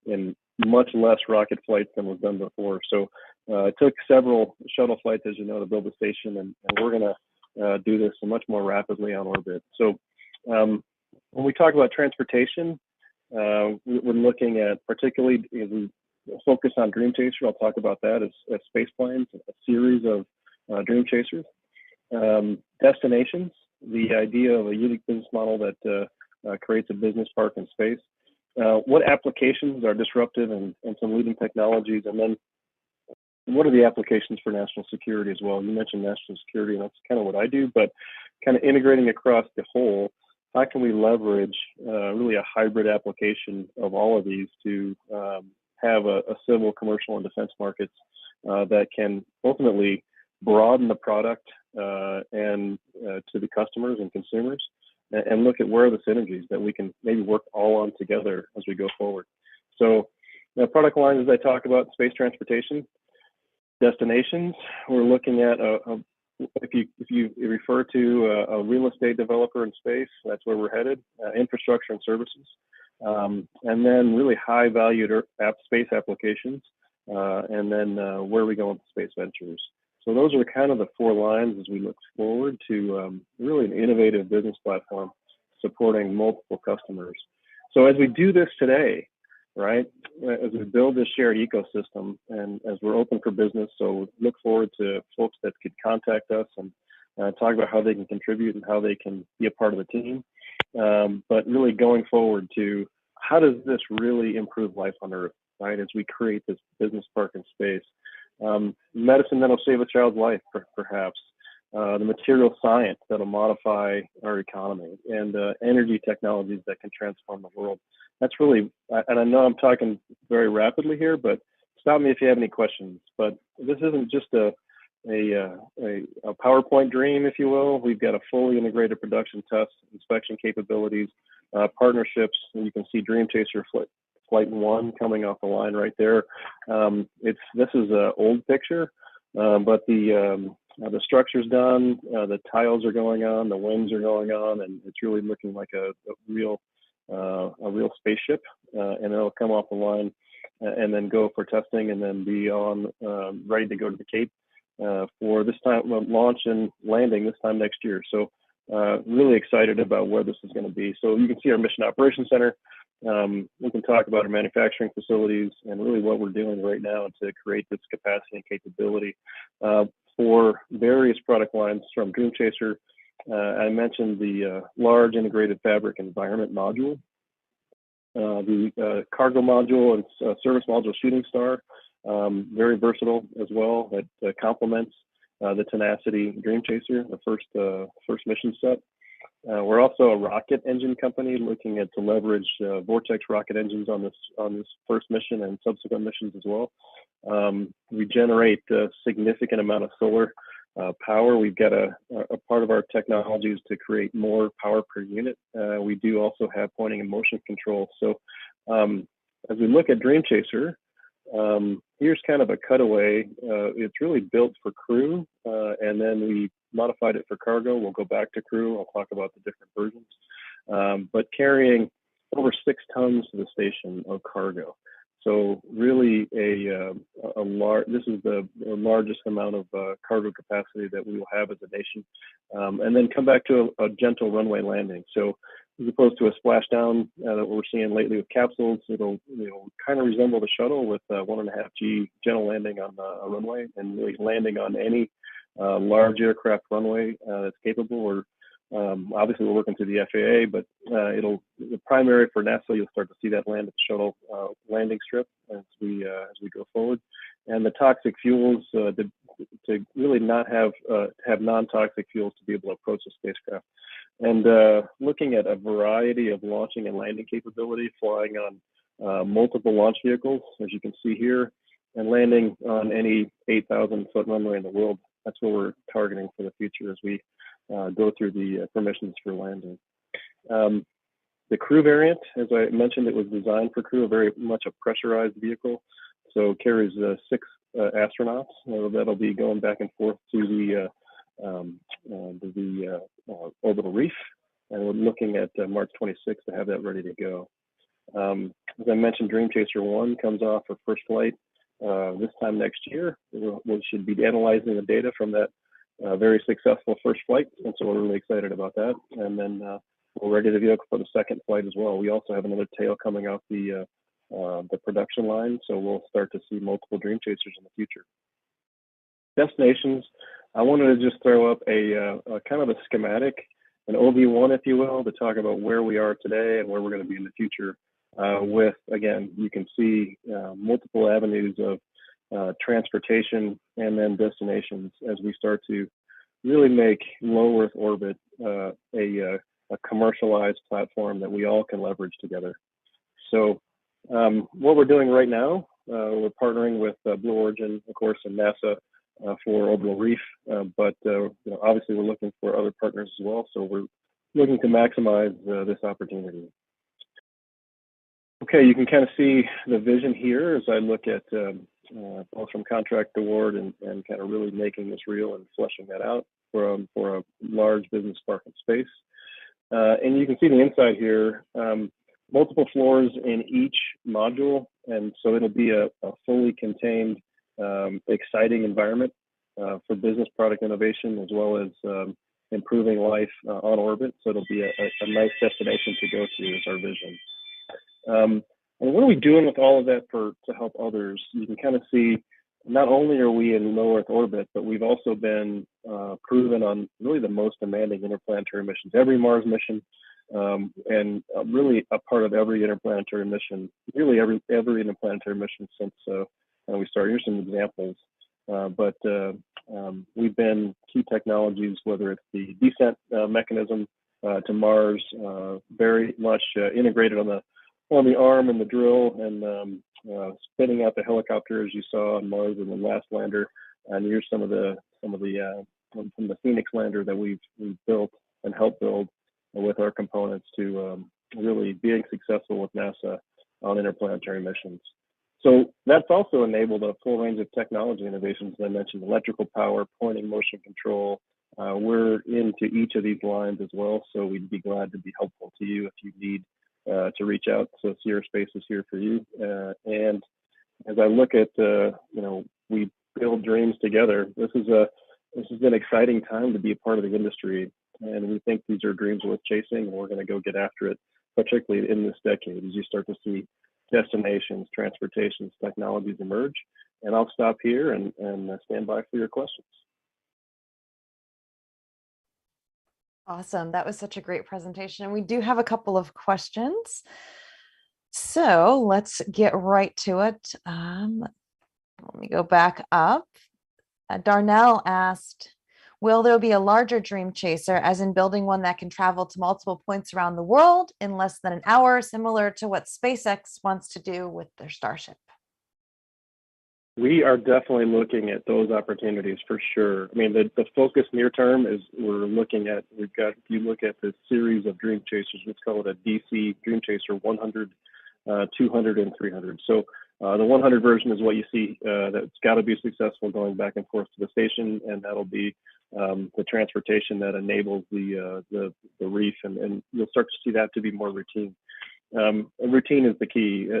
in much less rocket flights than was done before. So it took several shuttle flights, as you know, to build the station, and we're going to do this much more rapidly on orbit. So when we talk about transportation, we're looking at, particularly as we focus on Dream Chaser, I'll talk about that as space planes, a series of Dream Chasers. Destinations, the idea of a unique business model that creates a business park in space. What applications are disruptive and some leading technologies, and then what are the applications for national security as well? You mentioned national security, and that's kind of what I do, but kind of integrating across the whole. How can we leverage really a hybrid application of all of these to have a civil, commercial, and defense markets that can ultimately broaden the product and to the customers and consumers, and look at where are the synergies that we can maybe work all on together as we go forward. So product lines, as I talk about, space transportation, destinations, we're looking at if you refer to a real estate developer in space, that's where we're headed, infrastructure and services, and then really high valued space applications, and then where are we going with space ventures. So those are kind of the 4 lines as we look forward to really an innovative business platform supporting multiple customers. So as we do this today, right? As we build this shared ecosystem and as we're open for business, so look forward to folks that could contact us and talk about how they can contribute and how they can be a part of the team. But really going forward to how does this really improve life on Earth, right? As we create this business park and space. Medicine that'll save a child's life, perhaps. The material science that'll modify our economy, and energy technologies that can transform the world. That's really, and I know I'm talking very rapidly here, but stop me if you have any questions. But this isn't just a PowerPoint dream, if you will. We've got a fully integrated production test, inspection capabilities, partnerships, and you can see Dream Chaser Flight 1 coming off the line right there. This is an old picture, but the structure's done, the tiles are going on, the wings are going on, and it's really looking like a real spaceship. And it'll come off the line and then go for testing, and then be on ready to go to the Cape for this time launch and landing this time next year. So really excited about where this is going to be. So you can see our Mission Operations Center. We can talk about our manufacturing facilities and really what we're doing right now to create this capacity and capability for various product lines from Dream Chaser. I mentioned the large integrated fabric environment module, the cargo module and service module Shooting Star, very versatile as well. That complements the Tenacity Dream Chaser, the first mission set. We're also a rocket engine company looking to leverage Vortex rocket engines on this first mission and subsequent missions as well. We generate a significant amount of solar power. We've got a part of our technologies to create more power per unit. We do also have pointing and motion control. So as we look at Dream Chaser, here's kind of a cutaway. It's really built for crew, and then we modified it for cargo. We'll go back to crew. I'll talk about the different versions, but carrying over 6 tons to the station of cargo. So really this is the largest amount of cargo capacity that we will have as a nation, and then come back to a gentle runway landing. So as opposed to a splashdown that we're seeing lately with capsules, it'll kind of resemble the shuttle with 1.5G gentle landing on a runway, and really landing on any large aircraft runway that's capable. Obviously we're working through the FAA, but the primary for NASA, you'll start to see that land at the shuttle landing strip as we go forward. And the toxic fuels to really not have non-toxic fuels to be able to approach the spacecraft. And looking at a variety of launching and landing capability, flying on multiple launch vehicles, as you can see here, and landing on any 8,000-foot runway in the world. That's what we're targeting for the future as we go through the permissions for landing. The crew variant, as I mentioned, it was designed for crew, very much a pressurized vehicle. So it carries 6 astronauts that'll be going back and forth to the orbital reef. And we're looking at March 26th to have that ready to go. As I mentioned, Dream Chaser 1 comes off for first flight this time next year. We should be analyzing the data from that very successful first flight, and so we're really excited about that. And then we're ready to go for the second flight as well. We also have another tail coming off the production line, so we'll start to see multiple Dream Chasers in the future. Destinations, I wanted to just throw up a kind of a schematic, an OV1, if you will, to talk about where we are today and where we're going to be in the future. With, again, you can see multiple avenues of transportation and then destinations as we start to really make low Earth orbit a commercialized platform that we all can leverage together. So what we're doing right now, we're partnering with Blue Origin, of course, and NASA for Orbital Reef, but obviously we're looking for other partners as well. So we're looking to maximize this opportunity. Okay, you can kind of see the vision here as I look at both from contract award and kind of really making this real and fleshing that out for a large business park in space. And you can see the inside here, multiple floors in each module. And so it'll be a fully contained, exciting environment for business product innovation, as well as improving life on orbit. So it'll be a nice destination to go to is our vision. And what are we doing with all of that to help others? You can kind of see not only are we in low Earth orbit, but we've also been proven on really the most demanding interplanetary missions. Every Mars mission, and really a part of every interplanetary mission, really every interplanetary mission since we started. Here's some examples. But we've been key technologies, whether it's the descent mechanism to Mars, very much integrated on the arm and the drill, and spinning out the helicopter as you saw on Mars and the last lander. And here's some of the from the Phoenix lander that we've built and helped build with our components to really being successful with NASA on interplanetary missions. So that's also enabled a full range of technology innovations. As I mentioned, electrical power, pointing, motion control. We're into each of these lines as well. So we'd be glad to be helpful to you if you need to reach out. So Sierra Space is here for you. And as I look at, we build dreams together. This is an exciting time to be a part of the industry. And we think these are dreams worth chasing, and we're going to go get after it, particularly in this decade, as you start to see destinations, transportations, technologies emerge. And I'll stop here and stand by for your questions. Awesome. That was such a great presentation. And we do have a couple of questions. So let's get right to it. Let me go back up. Darnell asked, will there be a larger Dream Chaser, as in building one that can travel to multiple points around the world in less than an hour, similar to what SpaceX wants to do with their Starship? We are definitely looking at those opportunities for sure. I mean, the focus near term is if you look at the series of Dream Chasers, let's call it a DC Dream Chaser 100, 200, and 300. So the 100 version is what you see. That's got to be successful going back and forth to the station, and that'll be the transportation that enables the reef, and you'll start to see that to be more routine. Routine is the key.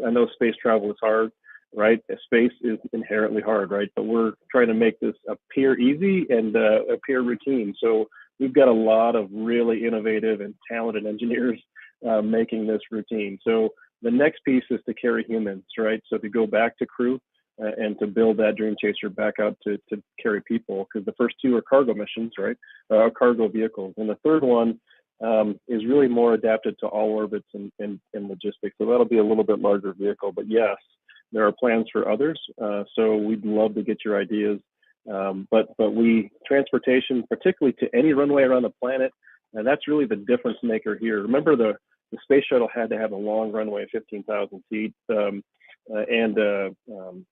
I know space travel is hard, right? Space is inherently hard, right? But we're trying to make this appear easy and appear routine. So we've got a lot of really innovative and talented engineers making this routine. So the next piece is to carry humans, right? So to go back to crew and to build that Dream Chaser back out to carry people, because the first two are cargo missions, right? Cargo vehicles. And the third one is really more adapted to all orbits and logistics. So that'll be a little bit larger vehicle, but yes, there are plans for others. So we'd love to get your ideas. But transportation, particularly to any runway around the planet, and that's really the difference maker here. Remember, the space shuttle had to have a long runway of 15,000 feet, and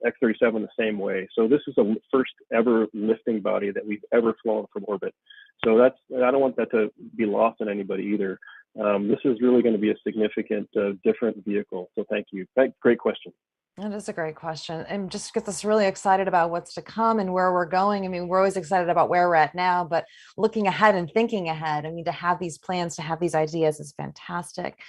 X-37 the same way. So this is the first ever lifting body that we've ever flown from orbit. So I don't want that to be lost on anybody either. This is really going to be a significant, different vehicle. So thank you. Great question. That is a great question, and just gets us really excited about what's to come and where we're going. I mean, we're always excited about where we're at now, but looking ahead and thinking ahead, I mean, to have these plans, to have these ideas is fantastic.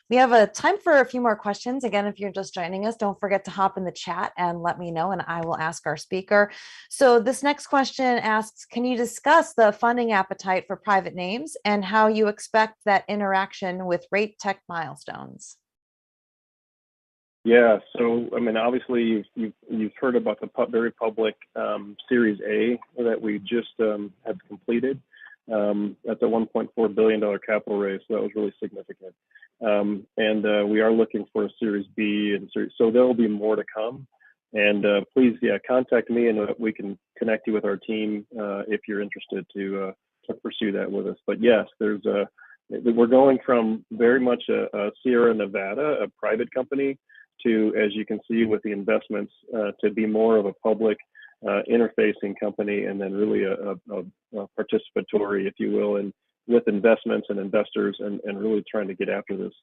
We have a time for a few more questions. Again, if you're just joining us, don't forget to hop in the chat and let me know, and I will ask our speaker. So this next question asks, can you discuss the funding appetite for private names and how you expect that interaction with rate tech milestones? Yeah, so I mean, obviously you've heard about the very public Series A that we just have completed. That's a $1.4 billion capital raise, so that was really significant. And we are looking for a Series B, and so there will be more to come. And please, contact me, and we can connect you with our team if you're interested to pursue that with us. But yes, we're going from very much a Sierra Nevada, a private company, to, as you can see with the investments, to be more of a public interfacing company, and then really a participatory, if you will, and with investments and investors, and really trying to get after this,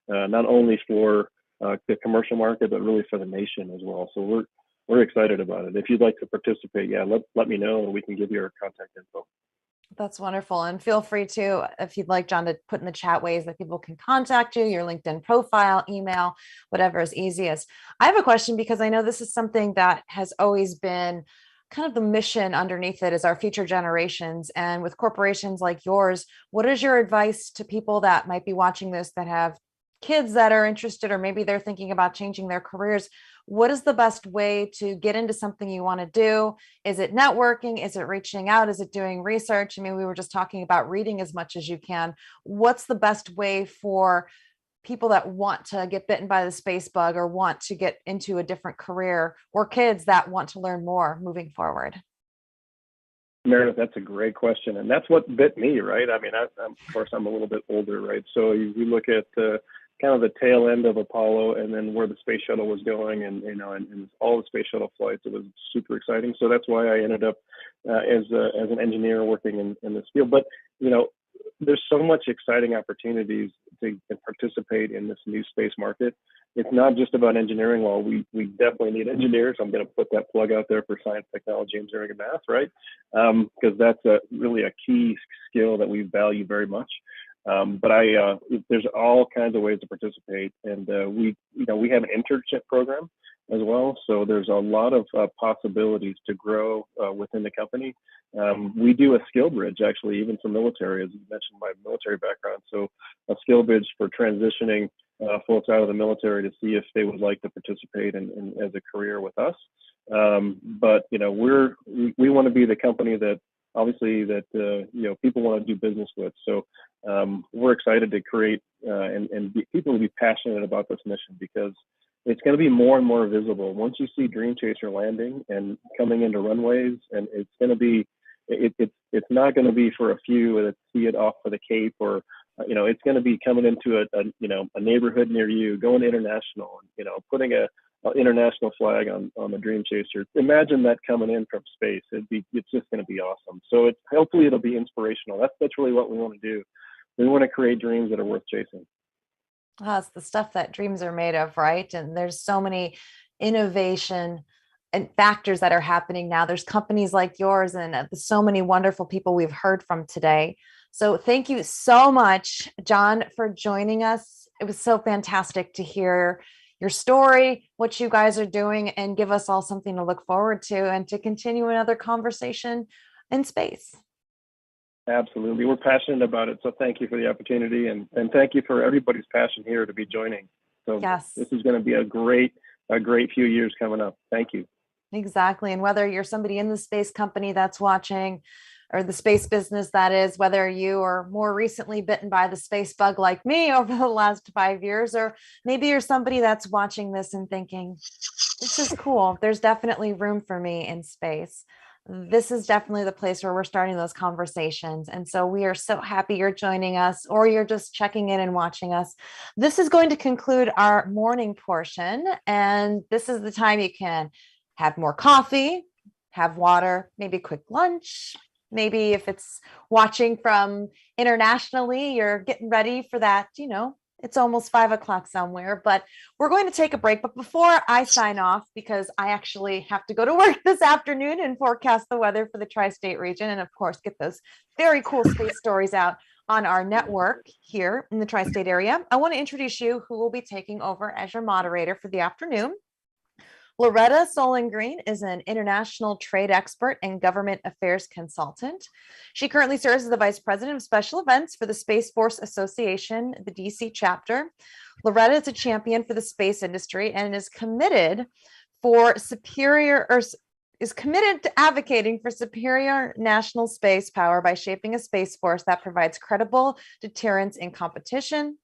not only for the commercial market, but really for the nation as well. So we're excited about it. If you'd like to participate, let me know, and we can give you our contact info. That's wonderful. And feel free to, if you'd like, John, to put in the chat ways that people can contact you, your LinkedIn profile, email, whatever is easiest. I have a question, because I know this is something that has always been kind of the mission underneath it, is our future generations. And with corporations like yours, what is your advice to people that might be watching this that have kids that are interested, or maybe they're thinking about changing their careers, what is the best way to get into something you want to do? Is it networking? Is it reaching out? Is it doing research? I mean, we were just talking about reading as much as you can. What's the best way for people that want to get bitten by the space bug or want to get into a different career, or kids that want to learn more moving forward? Meredith, that's a great question, and that's what bit me, right? I mean, of course, I'm a little bit older, right? So you look at kind of the tail end of Apollo, and then where the space shuttle was going, and and all the space shuttle flights. It was super exciting. So that's why I ended up as an engineer working in this field. But there's so much exciting opportunities to participate in this new space market. It's not just about engineering. While we definitely need engineers, I'm going to put that plug out there for science, technology, engineering, and math, right? Because that's really a key skill that we value very much. But there's all kinds of ways to participate, and we have an internship program as well. So there's a lot of possibilities to grow within the company. We do a skill bridge, actually, even for military, as you mentioned, my military background. So a skill bridge for transitioning folks out of the military to see if they would like to participate in as a career with us. But we want to be the company that obviously that people want to do business with. So we're excited to create and people will be passionate about this mission, because it's going to be more and more visible once you see Dream Chaser landing and coming into runways, and it's going to be it's not going to be for a few that see it off of the Cape, or it's going to be coming into a neighborhood near you, going international, and putting an international flag on the Dream Chaser. Imagine that coming in from space. It's just going to be awesome. So hopefully it'll be inspirational. That's really what we want to do. We want to create dreams that are worth chasing. Oh, it's the stuff that dreams are made of, right? And there's so many innovation and factors that are happening now. There's companies like yours and so many wonderful people we've heard from today. So thank you so much, John, for joining us. It was so fantastic to hear your story, what you guys are doing, and give us all something to look forward to and to continue another conversation in space. Absolutely. We're passionate about it. So thank you for the opportunity, and thank you for everybody's passion here to be joining. So yes, this is going to be a great few years coming up. Thank you. Exactly. And whether you're somebody in the space company that's watching, or the space business, that is, whether you are more recently bitten by the space bug like me over the last 5 years, or maybe you're somebody that's watching this and thinking, this is cool. There's definitely room for me in space. This is definitely the place where we're starting those conversations. And so we are so happy you're joining us, or you're just checking in and watching us. This is going to conclude our morning portion. And this is the time you can have more coffee, have water, maybe a quick lunch. Maybe if it's watching from internationally, you're getting ready for that, it's almost 5 o'clock somewhere, but we're going to take a break. But before I sign off, because I actually have to go to work this afternoon and forecast the weather for the tri-state region, and of course, get those very cool space stories out on our network here in the tri-state area, I want to introduce you who will be taking over as your moderator for the afternoon. Loretta Solon-Green is an international trade expert and government affairs consultant. She currently serves as the Vice President of Special Events for the Space Force Association, the DC chapter. Loretta is a champion for the space industry and is committed to advocating for superior national space power by shaping a space force that provides credible deterrence in competition,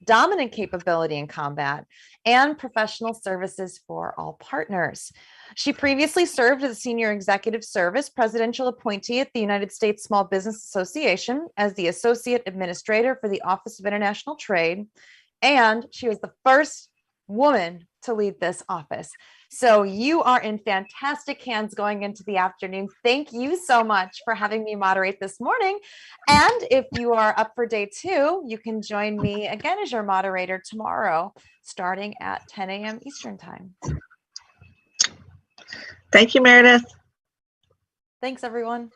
dominant capability in combat, and professional services for all partners. She previously served as a senior executive service presidential appointee at the United States Small Business Association as the associate administrator for the Office of International Trade, and she was the first woman to lead this office. So you are in fantastic hands going into the afternoon. Thank you so much for having me moderate this morning. And if you are up for day 2, you can join me again as your moderator tomorrow, starting at 10 a.m. Eastern time. Thank you, Meredith. Thanks, everyone.